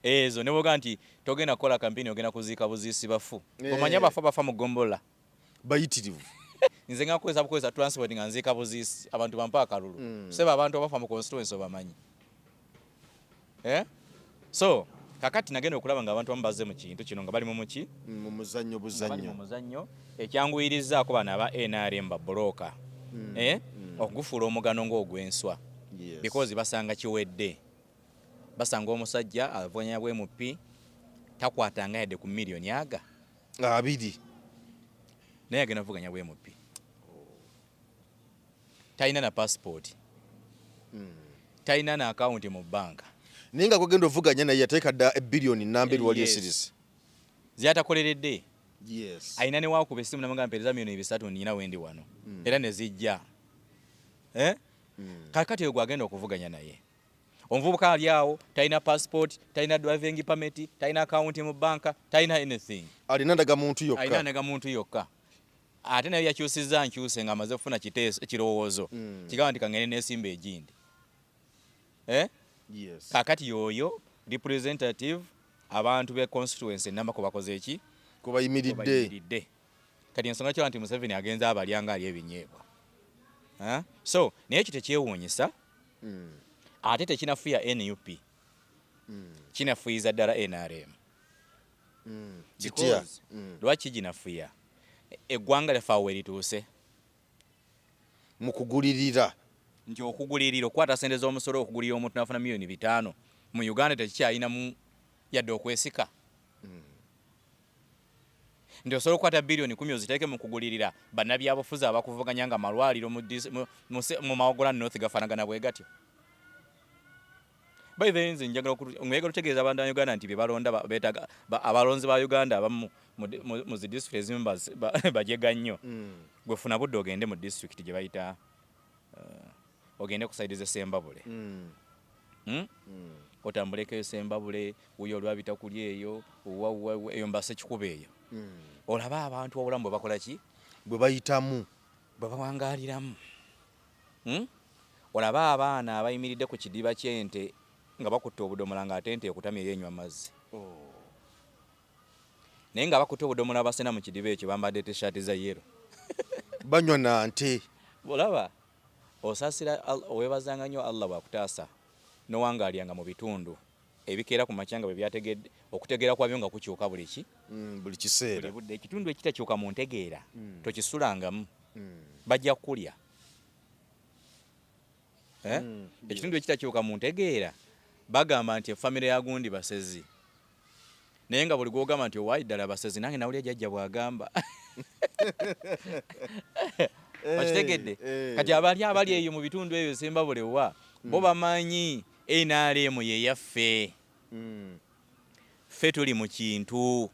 Speaker 1: ezo ne bwoga nti togenda kukola kampeni ogenda kuziika buziisi bafu omanya bafa mu ggombolola
Speaker 2: bayitirivu
Speaker 1: nze nga kukozesa transport nga nziika buziisi abantu bampa akalulu seba abantu abafa mu constituency obamanyi so kakati nagenda okulaba nga abantu bambaze mu kintu kino nga bali mu muki
Speaker 2: mu muzannyo
Speaker 1: ekyanguyirizaako bano aba NRM babulooka okugufuula omugano ng'ogw'enswa because basanga kiwedde basanga omusajja avuganya bw'emupi takwatanga yadde ku miliyoni aga
Speaker 2: 2
Speaker 1: naye agenda avuganya bw'emupi talina na passport talina na akawunti mu banka
Speaker 2: naye nga kwagenda ovuganya naye yateeka dda ebbiliyoni nambiri wali esirisi
Speaker 1: ziyatakoleredde alina ne waakuba essimu namugamba mpeereza miliyoni 3 nina wendi wano era ne zijja kakati oyo gwagenda okuvuganya naye omuvubuka ali awo talina passport talina driving permit talina akawunti mu banka talina anything
Speaker 2: alina ndagamuntu
Speaker 1: yokka ate naye yakyusizza nkyuse nga amaze okufuna kirowoozo kigamba nti kangende n'esimba egindi kakati yoyo representative abantu be constituency namba ko bakoze eki
Speaker 2: kubayimiridde
Speaker 1: kati ensonga kyo nti Museveni agenza abalyanga ali ebinyeebwa so naye ekyo tekyewuunyisa ate tekinafuya NUP kinafuyiza ddala NRM lwaki ginafuya eggwanga lyaffe awo werituuse
Speaker 2: mu kugulirira
Speaker 1: nti okugulirira okukwata sente z'omusolo okugulira omuntu nafuna miliyoni 5 mu Uganda tekikyayinamu yadde okwesika nti osobola okukwata biliyoni 10 oziteeke mu kugulirira bannabyabufuzi abakuvuganya nga malwaliro mu mawogola North gafaanagana bwe gatyo by the way nze njagala otegeeza abantu ba Uganda nti bye balonda beetaga abalonzi ba Uganda abamu mu zi district ezimu bajega nnyo gwefuna budde ogende mu district gye bayita ogende ku side z'Essembabule otambuleko Essembabule wuyo olwabita kuli eyo eyo mbase kikuba eyo olaba abantu obulamu bwe bakola ki
Speaker 2: bwe bayitamu
Speaker 1: bwe bawangaaliramu olaba abaana abayimiridde ku kidiba ky'ente nga bakutte obudomola ng'ate ente ekutamye yenywa amazzi naye nga bakutte obudomola basena mu kidiba ekyo bambadde t-shirt za yero
Speaker 2: banywa na nte
Speaker 1: olaba osaasira oweebazanga nnyo Allah bwakutaasa n'owangaalyanga mu bitundu ebikeera ku makyanga bwe byategedde okutegeera kwabyo nga kukyuka buli
Speaker 2: kiseera
Speaker 1: ekitundu ekitakyuka mu ntegeera tokisulangamu bajja kulya ekitundu ekitakyuka mu ntegeera bagamba nti efamire ya gundi basezi naye nga buli gwogamba nti owaayi ddala basezi nange nawulya jjajja bw'agamba bakitegedde kati abali eyo mu bitundu ebyo Essembabule wa bo bamanyi NRM ye yaffe ffe tuli mu kintu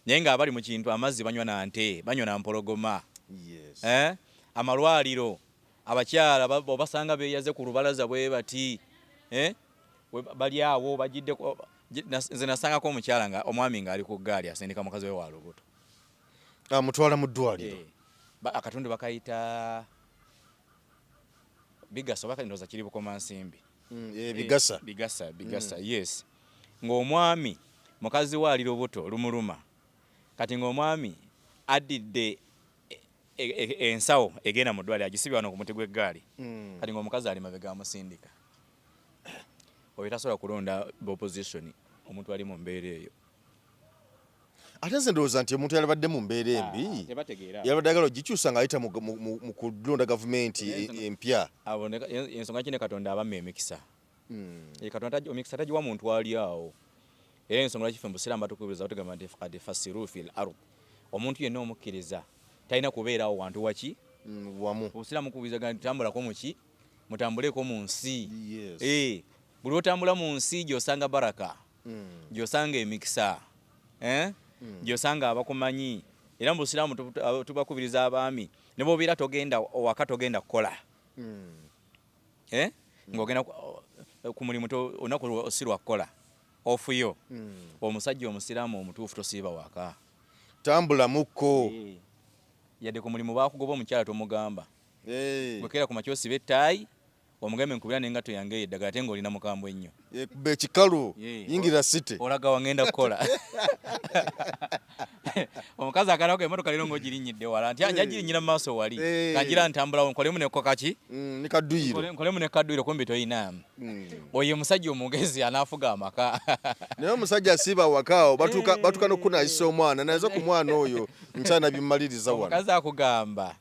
Speaker 1: naye nga abali mu kintu amazzi banywa na nte banywa na mpologoma amalwaliro abakyala obasanga beeyaze ku lubalaza bwe bati bali awo bagidde nze nasangako omukyala nga omwami ng'ali ku ggaali asindika mukazi we wa lubuto
Speaker 2: amutwala mu ddwaliro
Speaker 1: akatundu bakayita bigasa oba kandoza kiri bukomansimbi bigasa yes ng'omwami mukazi we ali lubuto lumuluma kati ng'omwami addidde ensawo egenda mu ddwaliro agisibye wano ku muti gw'eggaali kati ng'omukazi ali mabega amusindika oyo tasobola kulonda opposition omuntu ali mu mbeera eyo
Speaker 2: ate nze ndowooza nti omuntu yalabadde mu mbeera embi yalabadde agala ogikyusa ng'ayita mu kulonda gavumenti empya
Speaker 1: ensonga kine Katonda abamma emikisa Katonda omikisa tagiwa muntu ali awo era ensonga lwaki ffe mu busiraamu batukubiriza batugamba nti qad fasiru fil ard omuntu yenna omukkiriza talina kubeera awo wantu waki
Speaker 2: wamu
Speaker 1: obusiraamu kubizagana tambulako muki mutambuleko mu nsi
Speaker 2: yes.
Speaker 1: Buli otambula mu nsi gyosanga baraka gyosanga emikisa gyosanga abakumanyi era mu busiraamu tubakubiriza abaami ne bobeera togenda waka togenda kukola ng'ogenda ku mulimu olunaku osirwa kukola ofuyo omusajja omusiraamu omutuufu tosiiba waka
Speaker 2: tambula mukko
Speaker 1: yadde ku mulimu bakugoba omukyala tomugamba bwekeera ku makyo osiba ettaayi omugambe nkubira n'engatto yange eddagala ate ng'olina mukambwe ennyo
Speaker 2: ekuba ekikalu yingira site
Speaker 1: olaga wangenda kukola omukazi akalako emotoka lero ng'ogirinyidde wala nti njagirinyira mu maaso wali kangira ntambulawo nkolemu nekokaki nkolemu nekaduyiro kumbi toyina oyo musajja omugezi anaafuga amaka
Speaker 2: naye omusajja asiiba wakaawo batuuka n'okunayisa omwana naye ku mwana oyo nkyana bimaliriza wano
Speaker 1: omukazi akugamba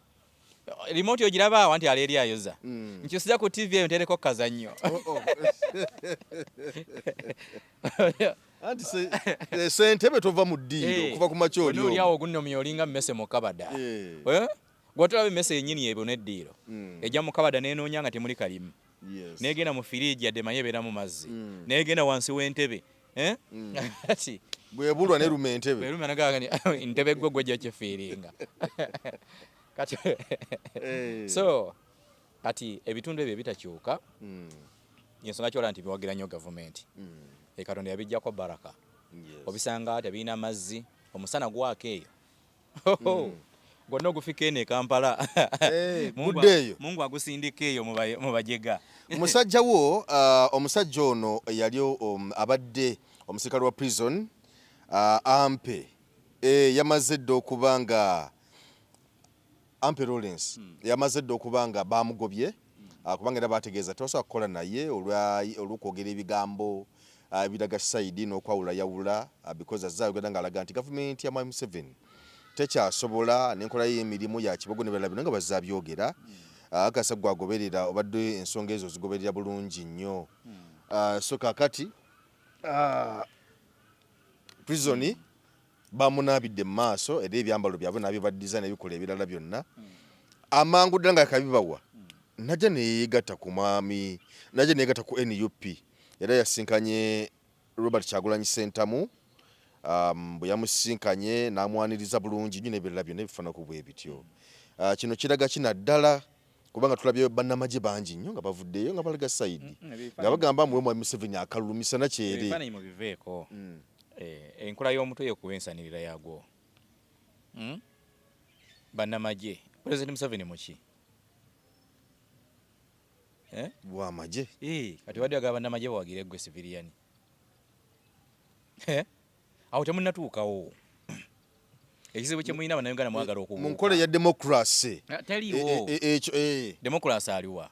Speaker 1: remote ogiraba awo nti aleeri ayoza nkyusiza ku TV eyo ntereko kazannyo
Speaker 2: anti sentebe tova mu ddiiro okuva ku makyo oli
Speaker 1: oli awo ogunnomye olinga mmese mu kabada gwotolaba emmese yennyini yeebo n'eddiiro ejja mu kabada nenoonya nga temuli kalimu negenda mu firiigi yadde manye ebeera mu mazzi negenda wansi w'entebe ati
Speaker 2: bwebulwa neruma entebe
Speaker 1: bweruma nagani ntebe gwe gwejja kifiiringa kati so kati ebitundu ebyo bitakyuka yensonga kyola nti biwagira nnyo gavumenti Katonda yabijjako baraka obisanga tebirina mazzi omusana gwaka eyo gwonna ogufika eno e Kampala Mungu agusindika eyo mu bajega
Speaker 2: omusajja wo omusajja ono yali abadde omusirikale wa prison ampe yamaze dde okuba nga Ampe Lawrence yamaze dde okuba nga bamugobye kubanga era bategeeza tebasobola kukola naye olw'okwogera ebigambo ebiraga side n'okwawula yawula because azayogera ng'alaga nti gavumenti ya Mwai Museveni tekyasobola n'enkola y'emirimu ya kibogo ne balabino nga bazaabyogera akasa gwagoberera obadde ensonga ezo zigoberera bulungi nnyo so kakati prison bamunaabidde mu maaso era ebyambalo byabwe nabyo baddiza nebikola ebirala byonna amangu ddala nga yakabibawa najja neyegatta ku mwami najja neyegatta ku NUP era yasinkanye Robert Kyagulanyi Ssentamu bwe yamusinkanye n'amwaniriza bulungi nnyo n'ebirala byonna ebifaanana ku bwe bityo kino kiraga kina ddala kubanga tulabye bannamagye bangi nnyo nga bavuddeyo nga balaga sayidi nga bagamba muwe Mwai Museveni akalulumisa nakyere
Speaker 1: ebifaananyi mubiveeko enkola y'omuntu eyo kuba ensanirira yagwo bannamagye President Museveni muki
Speaker 2: bwamagye
Speaker 1: kati wadde agaba bannamagye bawagire gwe civilian awo temunnatuukawo ekizibu kye mulina bannayuganda mwagala okubuuka
Speaker 2: mu nkola ya democracy
Speaker 1: teriiwo democracy aliwa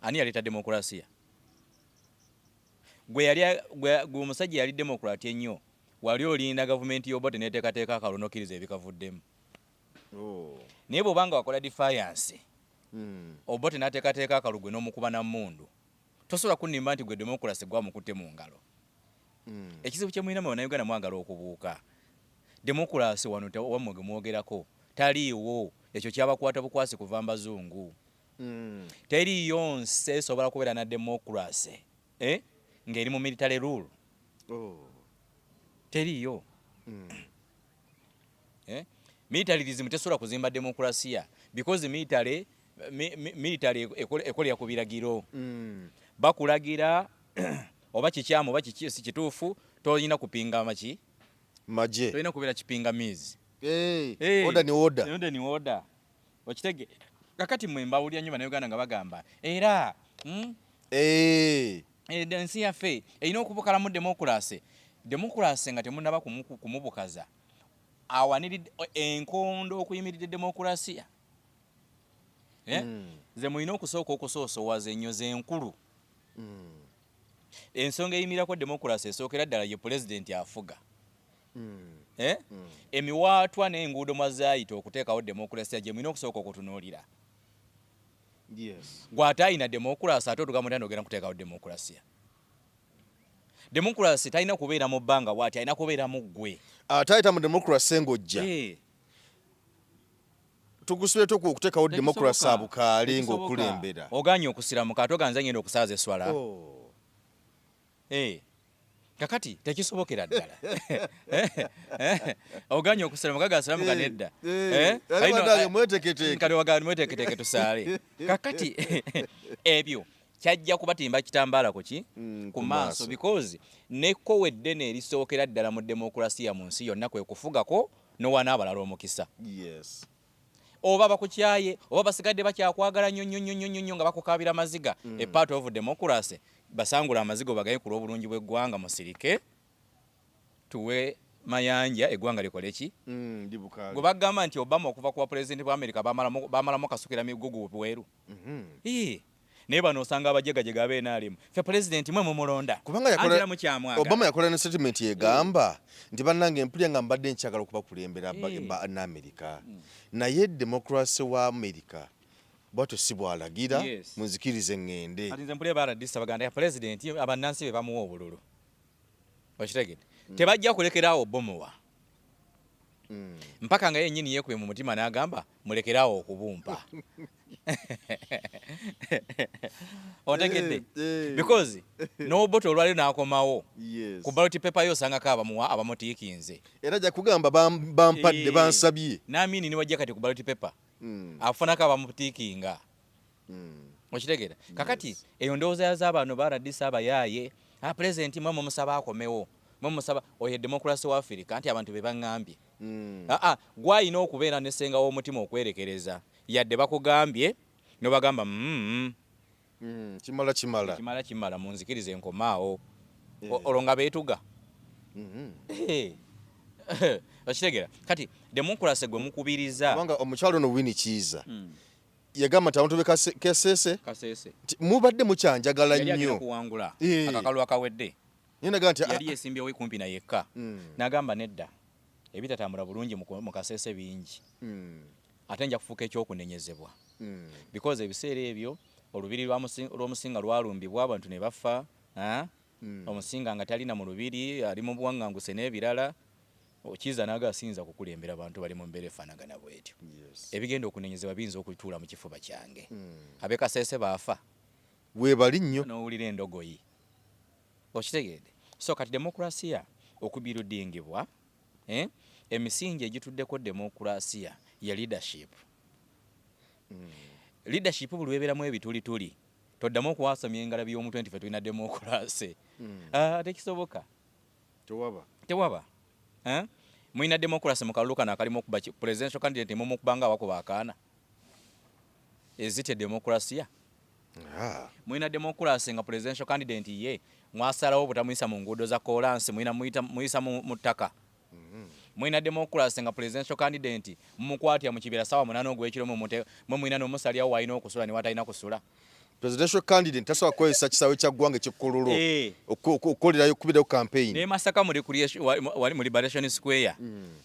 Speaker 1: ani yaleeta demokrasiya gwe omusajja yali democrat ennyo wali olinda gavumenti y'Obote neteekateeka akalulu nokkiriza ebikavuddemu naye bw'obanga wakola defiance Obote n'ateekateeka akalulu gwe n'omukuba na mmundu tosobola kunnimba nti gwe democracy gwamukutte mu ngalo ekizibu kye mulina bannayuganda mwagala okubuuka democracy wano wammwe gwe mwogerako taliiwo ekyo kyabakwata bukwasi kuva mbazungu teriiyo nsi esobola kubeera na democracy ng'eri mu military rule teriiyo militarism tesobola kuzimba demokrasiya because military ekolera ku biragiro bakulagira oba kikyamu oba si kituufu tolina kupinga maki
Speaker 2: maje
Speaker 1: tolina kubeera kipingamizi
Speaker 2: order
Speaker 1: ni order okitege kakati mwe mbawulira nnyo bannayuganda nga bagamba era ensi yaffe erina okubukalamu demokrasi nga temunaba kumubukaza awaniridde enkondo okuyimiridde demokrasiya ze mulina okusooka okusoosowaza enyozi enkulu ensonga eyimirako demokrasi esookera ddala ye pulezidenti afuga emiwaatwa n'enguudo mwazaayita okuteekawo demokrasiya gye mulina okusooka okutunuulira gw'ate ayina demokrasi ate otugamba nti ogenda kuteekawo demokrasiya demokrasi talina kubeera mu bbanga bw'ati alina kubeera mu ggwe
Speaker 2: ate ayita mu demokrasi ng'ojja tugusubire okuteekawo democracy abukaale ng'okulembera
Speaker 1: oganye okusiramuka ate oganza ngenda okusaaza esswala kakati tekisobokera ddala oganye okusiramuka gasiramuka nedda mweteketeke tusaale kakati ebyo kyajja kubatimba kitambaala kuki ku maaso because nekkowe eddene erisookera ddala mu demokulasiya mu nsi yonna kwe kufugako n'owanaabalala omukisa oba bakukyaye oba basigadde bakyakwagala nnyo nga bakukaabira amaziga a part of democracy basangula amaziga bagaye ku lw'obulungi bw'eggwanga musirike tuwe mayanja eggwanga likole ki gwe bagamba nti Obama okuva ku pulezidenti bwa America bamalamu kasukira migugu bweru naye bano osanga abajegajega ab'NRM ffe pulezidenti mwe mumulonda kubanga
Speaker 2: Obama yakola ne statement egamba nti bannange empulya nga mbadde nkyagala okubakulembera n'Amerika naye democracy wa America bwato si bwalagira munzikirize ngende
Speaker 1: ati nze mpulya baradisa baganda ya pulezidenti abannansi be bamuwa obululu okitegedde tebajja kulekeraawo bomuwa mpaka nga yennyini yeekube mu mutima n'agamba mulekeraawo okubumpa otegedde because n'oboto olwaliro n'akomawo ku ballot paper yosangako abamuwa abamutiikinze
Speaker 2: era ajja kugamba bampadde bansabye
Speaker 1: n'amini ni wajja kati ku ballot paper afunako abamutiikinga okitegeera kakati eyo ndowooza z'abantu baradisa abayaaye pulezidenti mwe mumusaba akomewo mwe mumusaba oyo democracy wa Africa nti abantu be baŋŋambye gwayina okubeera nesenga w'omutima okwerekereza yadde bakugambye nobagamba kimala munzikirize enkomaawo olwo nga beetuga okitegera kati democracy gwe mukubiriza
Speaker 2: kubanga omukyalo no Winnie Kiiza yagamba nti abantu Kasese mubadde mukyanjagala nnyo
Speaker 1: okuwangula akakalu akawedde yali yesimbyewo kumpi na yekka n'agamba nedda ebitatambula bulungi mu Kasese bingi ate nja kufuuka ekyokunenyezebwa because ebiseera ebyo olubiri lw'omusinga lwalumbibwa abantu ne bafa omusinga nga talina mu lubiri ali mu buwaŋŋanguse n'ebirala Kiiza n'agasinza kukulembera abantu bali mu mbeera efaanagana bwetyo ebigenda okunenyezebwa biyinza okutuula mu kifuba kyange ab'e Kasese baafa
Speaker 2: weebali nnyo
Speaker 1: n'owulira endogoyi okitegeedde so kati demokulasiya okubirudingibwa emisingi egituddeko demokulasiya ya leadership leadership bulwebeeramu ebitulituli toddamu okuwasamya engala by'omuntu nti ffe tulina demokulasi tekisoboka tewaba mulina demokulasi mu kalulu kano akalimu okuba presidential candidate mumukubanga awakuba akaana ezite demokulasiya mulina demokulasi nga presidential candidate ye mwasalawo butamuyisa mu nguudo za kolansi muyisa mu ttaka mulina demokulasi nga presidential candidate mumukwatya mu kibira sawa 8 ogw'ekiro mwe mulina n'omusalyawo walina okusula ne watalina kusula
Speaker 2: presidential candidate tasobola kukozesa kisaawe kya ggwanga eky'ekkololo okukolerayo kubirayo campaign
Speaker 1: ne Masaka muri Liberation Square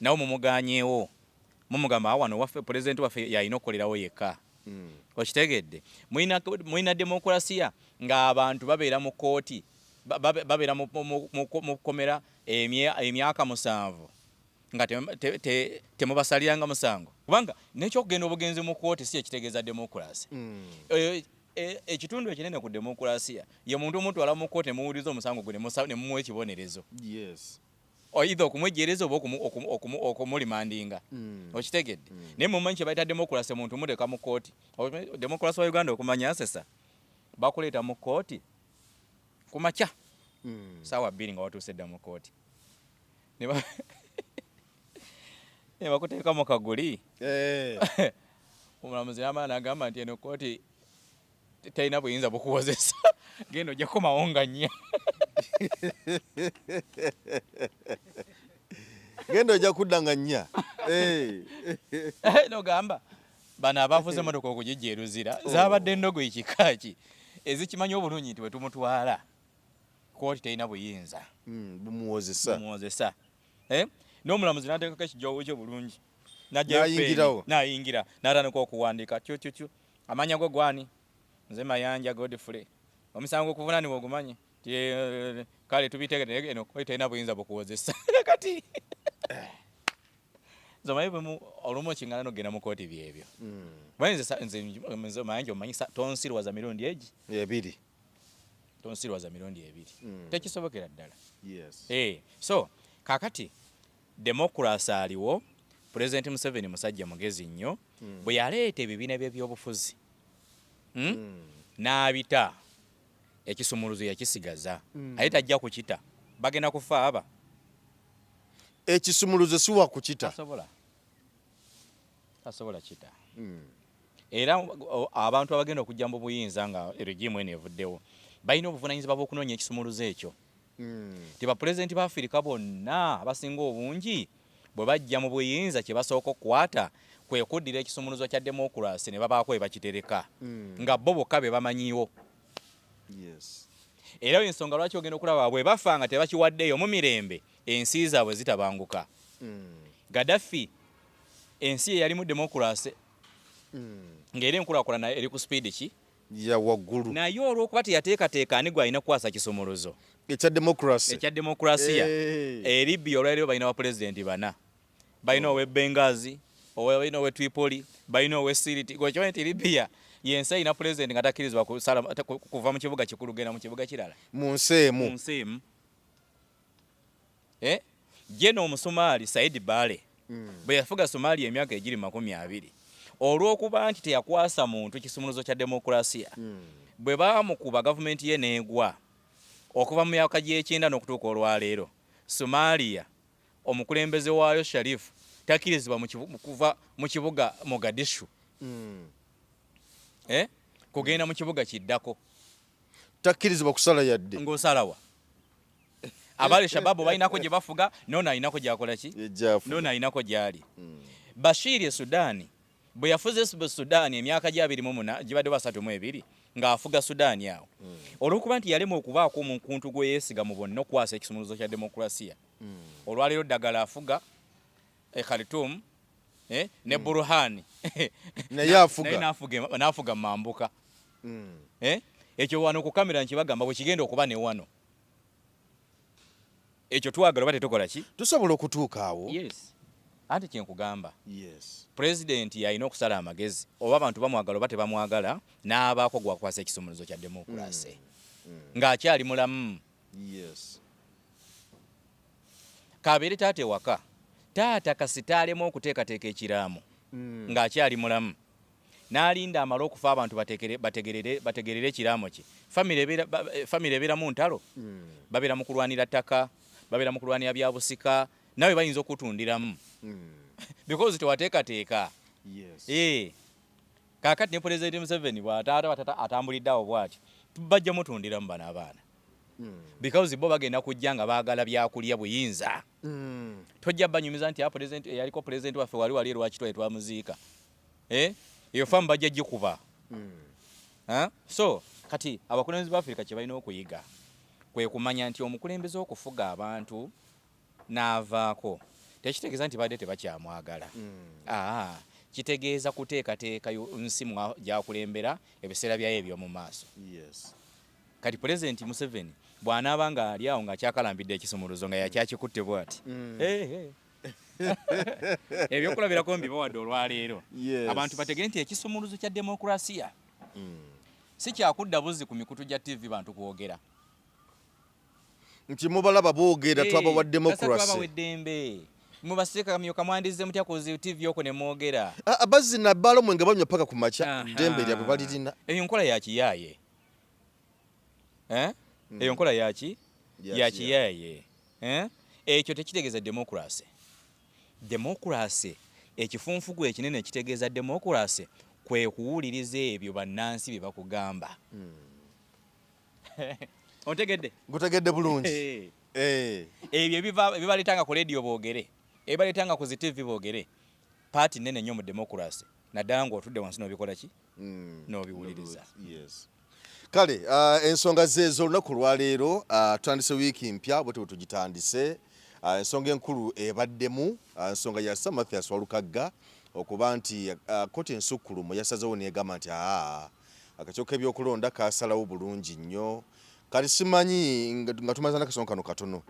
Speaker 1: nawo mumuganyeewo mumugamba wano waffe president waffe yalina okukolerawo yekka okitegedde mulina demokulasiya ng'abantu babeera mu kooti babeera mu komera emyaka 7 nga temubasaliranga musango kubanga nekyokugenda obugenzi mu kooti si ekitegeeza demokulasi ekitundu ekinene ku demokulasiya ye muntu omutwala mu kooti nemuwuliriza omusango gwe ne mumuwa ekibonerezo either okumwejereza oba okumulimandinga okitegedde naye mumanyi kye bayita demokulasi omuntu muteka mu kooti demokulasi wa Uganda okumanya asesa bakuleeta mu kooti kumakya saawa 2 nga watuuse edda mu kooti ne bakuteeka mu kaguli omulamuzi n'amaana agamba nti eno kooti talina buyinza bukuwozesa genda ojja kukomawo nga nnya
Speaker 2: genda ojja kudda nga nnya
Speaker 1: nogamba bano abavuze emotoka okugijja eruzira zabadde endogoyi kikaaki ezikimanya obulungi nti wetumutwala kooti talina buyinza bumuwozesa n'omulamuzi n'ateekako ekijoowo kye bulungi n'ayingira n'atandika okuwandiika tyutyutyu amanya gwe gwani nze Mayanja Godfrey omusango okuvunaanibwa ogumanyi kale tubitegere eno kooti talina buyinza bukuwozesa kati zomaye mu olumo kingana no gena mu kooti byebyo nze mayanja omanyi tonsirwaza mirundi egi
Speaker 2: ebiri
Speaker 1: tonsirwaza mirundi ebiri tekisobokera ddala
Speaker 2: yes
Speaker 1: so kakati democracy aliwo President Museveni musajja mugezi nnyo bwe yaleeta ebibiina by'ebyobufuzi n'abita ekisumuluzo yakisigaza ate tajja kukita bagenda kufa aba
Speaker 2: ekisumuluzo si wa kukita
Speaker 1: tasobola kita era abantu abagenda okujja mu buyinza nga regimu eno evuddewo balina obuvunaanyizibwa bw'okunoonya ekisumuluzo ekyo tiba pulezidenti ba Afirika bonna abasinga obungi bwe bajja mu buyinza kye basooka okukwata kwe kuddira ekisumuluzo kya democracy ne babaako we bakitereka nga bo bokka be bamanyiwo era ensonga lwaki ogenda okulaba bwe bafa nga tebakiwaddeyo mu mirembe ensi zaabwe zitabanguka Gaddafi ensi ye yali mu democracy ng'era enkulaakulana eri ku speed ki
Speaker 2: ya waggulu
Speaker 1: naye olw'okuba teyateekateeka ani gwe alina kukwasa kisumuluzo
Speaker 2: ekya
Speaker 1: demokrasiya Libya olwaliro balina bapulezidenti bana balina owe Benghazi balina owe Tripoli balina owe Sirte gwekimanyi nti Libya yensi alina pulezidenti nga takkirizibwa kuva mu kibuga kikulu genda mu kibuga kirala
Speaker 2: mu nsi emu
Speaker 1: jeno Omusomaali Said Barre bwe yafuga Somalia emyaka egiri 20 olw'okuba nti teyakwasa muntu kisumuluzo kya demokrasiya bwe baamukuba gavumenti ye neegwa okuva mu myaka gy'ekyenda n'okutuuka olwaleero Somalia omukulembeze waayo Sharif takkirizibwa kuva mu kibuga Mogadishu kugenda mu kibuga kiddako
Speaker 2: takkirizibwa kusala yadde
Speaker 1: ng'osalawa abali shababu balinako gye bafuga nono alinako gyakola ki nono alinako gyali Bashir Sudaani bwe yafuze Sudaani emyaka gya 28 gibadde 32 ng'afuga Sudaani awo olw'okuba nti yalema okubaako omuntu gwe yeesiga mu bonna okwasa ekisumuluzo kya demokrasiya olwaleero ddagala afuga Khartoum ne Burhani
Speaker 2: naye
Speaker 1: n'afuga Mambuka ekyo wano ku kamera nkibagamba bwe kigenda okuba ne wano ekyo twagala oba tetukola ki
Speaker 2: tusobola okutuuka awo
Speaker 1: anti kyenkugamba pulezidenti yalina okusala amagezi oba abantu bamwagala oba tebamwagala n'abaako gwakwasa ekisumuluzo kya demokrasi ng'akyali mulamu kabeere taata ewaka taata kasita alema okuteekateeka ekiraamu ng'akyali mulamu n'alinda amala okufa abantu bategerere ekiraamu kye famire ebeeramu ntalo babeera mu kulwanira ttaka babeera mu kulwanira byabusika nawe bayinza okutundiramu because tewateekateeka kaakati ne Pulezidenti Museveni bw'ataata atambuliddeawo bw'atyo bajja mutundiramu bano abaana because bo bagenda kujja nga baagala byakulya buyinza tojja banyumiza nti yaliko pulezidenti waffe wali lwaki twamuziika eyo famu bajja gikuba so kati abakulembeze ba Afrika kye balina okuyiga kwe kumanya nti omukulembeze okufuga abantu n'avaako tekitegeeza nti badde tebakyamwagala kitegeeza kuteekateeka nsi gyakulembera ebiseera byayo eby'omu maaso kati Pulezidenti Museveni bw'anaaba nga ali awo ng'akyakalambidde ekisumuluzo nga yakyakikutte bw'ati ebyokulabirako mbibawadde olwaleero abantu bategere nti ekisumuluzo kya demokrasiya si kyakudda buzzi ku mikutu gya TV bantu kwogera
Speaker 2: nti mubalaba boogera twabawa demokrasi
Speaker 1: eddembe mubaseka kamyoka mwandize mutya ku TV okwo ne mwogera
Speaker 2: abazzi nabbala omwenge banywa paka ku makya ddembe lyabwe balirina
Speaker 1: eyo nkola yakiyaaye eyo nkola yakiyaaye ekyo tekitegeeza demokrasi ekifunfugu ekinene ekitegeeza demokrasi kwe kuwuliriza ebyo bannansi bye bakugamba ontegedde
Speaker 2: ngutegedde bulungi
Speaker 1: ebyo ebibaleetanga ku leediyo boogere ebibaleetanga ku zi TV boogere paati nene nnyo mu demokrasi naddala ng'otudde wansi n'obikola ki n'obiwuliriza
Speaker 2: kale ensonga zezo olunaku lwaleero tutandise wiiki mpya bwe tugitandise ensonga enkulu ebaddemu ensonga ya Sir Mathias Walukagga okuba nti kkooti ensukkulumu yasazeewo negamba nti akakiiko k'ebyokulonda kasalawo bulungi nnyo kati simanyi nga tumaze n'akasonga kano katono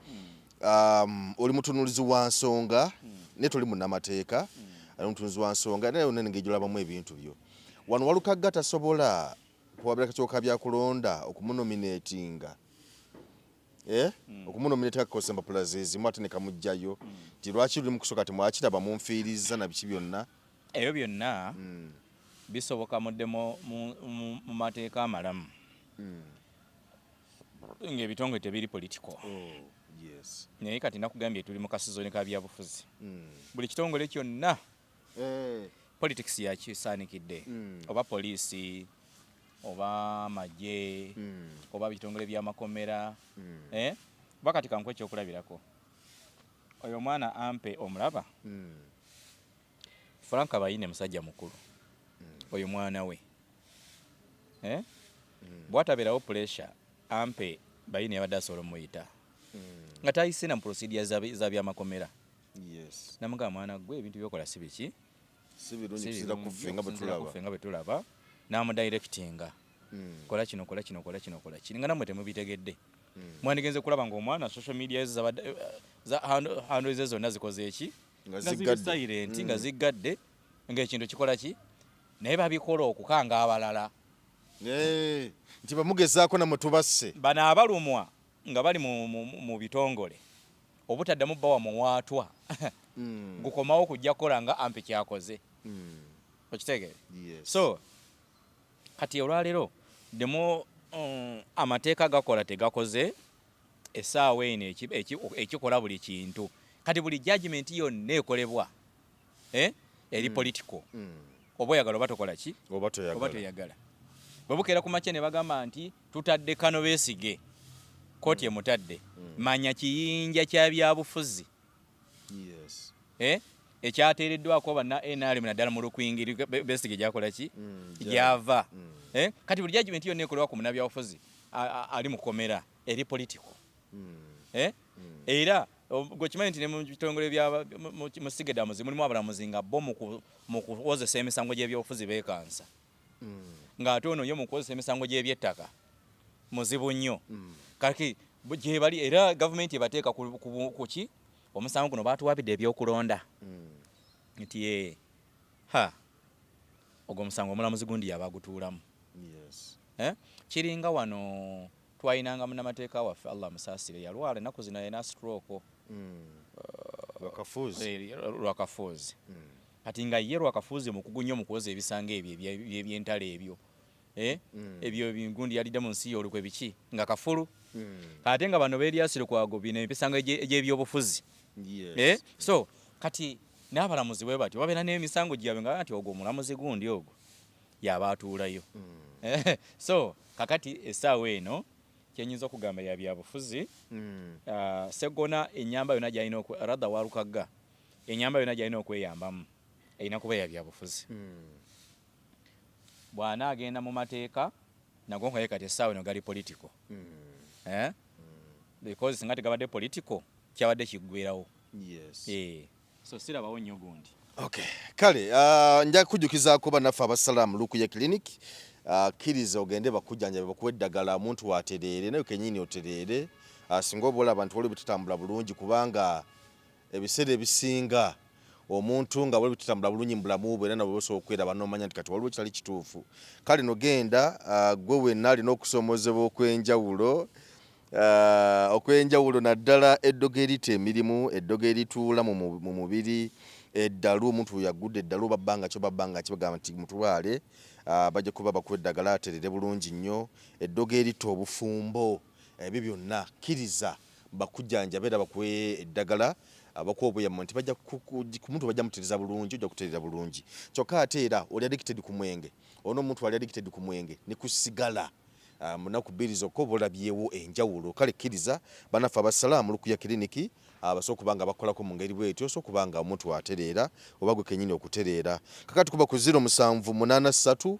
Speaker 2: oli mutunuulizi wa nsonga ne tuli munnamateeka omutunzi wa nsonga naye yonna engeri gy'olabamu ebintu byo wano Walukagga tasobola kuwabira kakiiko bya kulonda okumunominatinga okumunominate akakosa empapula ze zimu ate ne kamugjayo nti lwaki luli mu kusooka temwakiraba munfiiriza na biki byonna
Speaker 1: ebyo byonna bisoboka mu mateeka amalamu ng'ebitongole tebiri political naye kati nakugambye tuli mu kasizoni ka byabufuzi buli kitongole kyonna politics yakisaanikidde oba poliisi oba amagye oba bitongole by'amakomera oba kati kanku ekyokulabirako oyo omwana ampe omulaba Frank Abayine musajja mukulu oyo mwana we bwatabeerawo pressure ampe Bayine yabadde asobola omuyita nga tayise na procedure za byamakomera namugamba mwana gwe ebintu byokola si biki
Speaker 2: si birungi kizira kufenga
Speaker 1: bwetulaba namudirectinga kola kino kola kino kola kino kola kino nga namwe temubitegedde mwandigenze kulaba ng'omwana social media za handle ze zonna zikoze eki nga silent nga ziggadde ng'ekintu kikola ki naye babikola okukanga abalala
Speaker 2: nti bamugezaako namwe tubasse
Speaker 1: bano abalumwa nga bali mu bitongole obutaddamu bawa muwaatwa gukomawo kujja kukola nga ampe kyakoze okitegeere so kati olwaleero demo amateeka gakola tegakoze essaawa eno ekikola buli kintu kati buli judgment yonna ekolebwa eri political oba oyagala oba tokola ki
Speaker 2: oba toyagala
Speaker 1: bwe bukeera ku makya ne bagamba nti tutadde Kano Besigye kooti emutadde manya kiyinja kya byabufuzi ekyateereddwako banna NRM naddala mu lukwingiri Besigye gyakola ki gyava kati buli judgment yonna ekolebwa ku munnabyabufuzi ali mukomera eri political era gwe kimanyi nti ne mu bitongole mu sigedamuzi mulimu abalamuzi nga bo mu kuwozesa emisango gy'ebyobufuzi beekansa ng'ate ono yo mu kuwozesa emisango gy'ebyettaka muzibu nnyo kati gye bali era gavumenti ebateeka ku ki omusango guno baatuwabidde ebyokulonda nti ogwo omusango omulamuzi gundi yabagutuulamu kiringa wano twayinanga munnamateeka waffe Allah musaasire yalwala ennaku zino yena stroke lwakafuuzi kati nga ye lwakafuuzi mukugu nnyo mu kuwoza ebisango ebyo ebyentalo ebyo ebyo gundi yalidde mu nsi y'olukwe biki nga kafulu ate nga bano beeryasire kwago bino ebisango egy'ebyobufuzi so kati n'abalamuzi bwe batyo babeera n'emisango gyabwe nga nti ogwo omulamuzi gundi ogwo yaba atuulayo so kakati essaawa eno kyenyinza okugamba ya byabufuzi Sseggona ennyamba yonna gy'alina radda Walukagga ennyamba yonna gy'alina okweyambamu erina kuba ya byabufuzi bw'anaagenda mu mateeka nago nkaye kati essaawa eno gali political because singa tegabadde political kyabadde kiggwerawo so sirabawo nnyo gundi
Speaker 2: kale nja kujjukizaako bannaffe abasalaamu Lukuye Clinic kkiriza ogende bakujjanjabe bakuwa eddagala omuntu watereere naye kenyini otereere singa oba olaba nti waliwo bitutambula bulungi kubanga ebiseera ebisinga omuntu nga waliwo bitutambula bulungi mu bulamu bwe era nabwe osobola okweraba n'omanya nti kati waliwo kitali kituufu kale nogenda gwe wenna alina okusoomozebwa okwenjawulo naddala eddogo erita emirimu eddogo erituula mu mubiri eddalu omuntu yagudde eddalu babbanga kyo babbanga kibagamba nti mutwale bajja kuba bakuwa eddagala aterere bulungi nnyo eddogo erita obufumbo ebyo byonna kkiriza bakujjanjabe era bakuwe eddagala abakuwa obuyambo nti bajja ku muntu bajja mutereza bulungi ojja kuterera bulungi kyokka ate era oli addicted ku mwenge ono omuntu ali addicted ku mwenge ne kusigala munaku bbiri zokka oba olabyewo enjawulo kale kkiriza bannaffe abasalaamu Lukuye Clinic abasobola okuba nga bakolako mu ngeri bwetyo osobola okuba nga omuntu atereera oba gwe kennyini okutereera kakati kuba ku 0783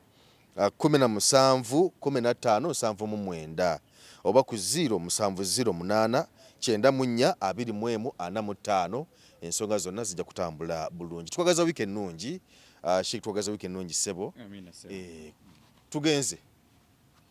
Speaker 2: 17 15 79 oba ku 0708 94 24 45 ensonga zonna zijja kutambula bulungi twagaza wiiki ennungi twagaza wiiki ennungi ssebo tugenze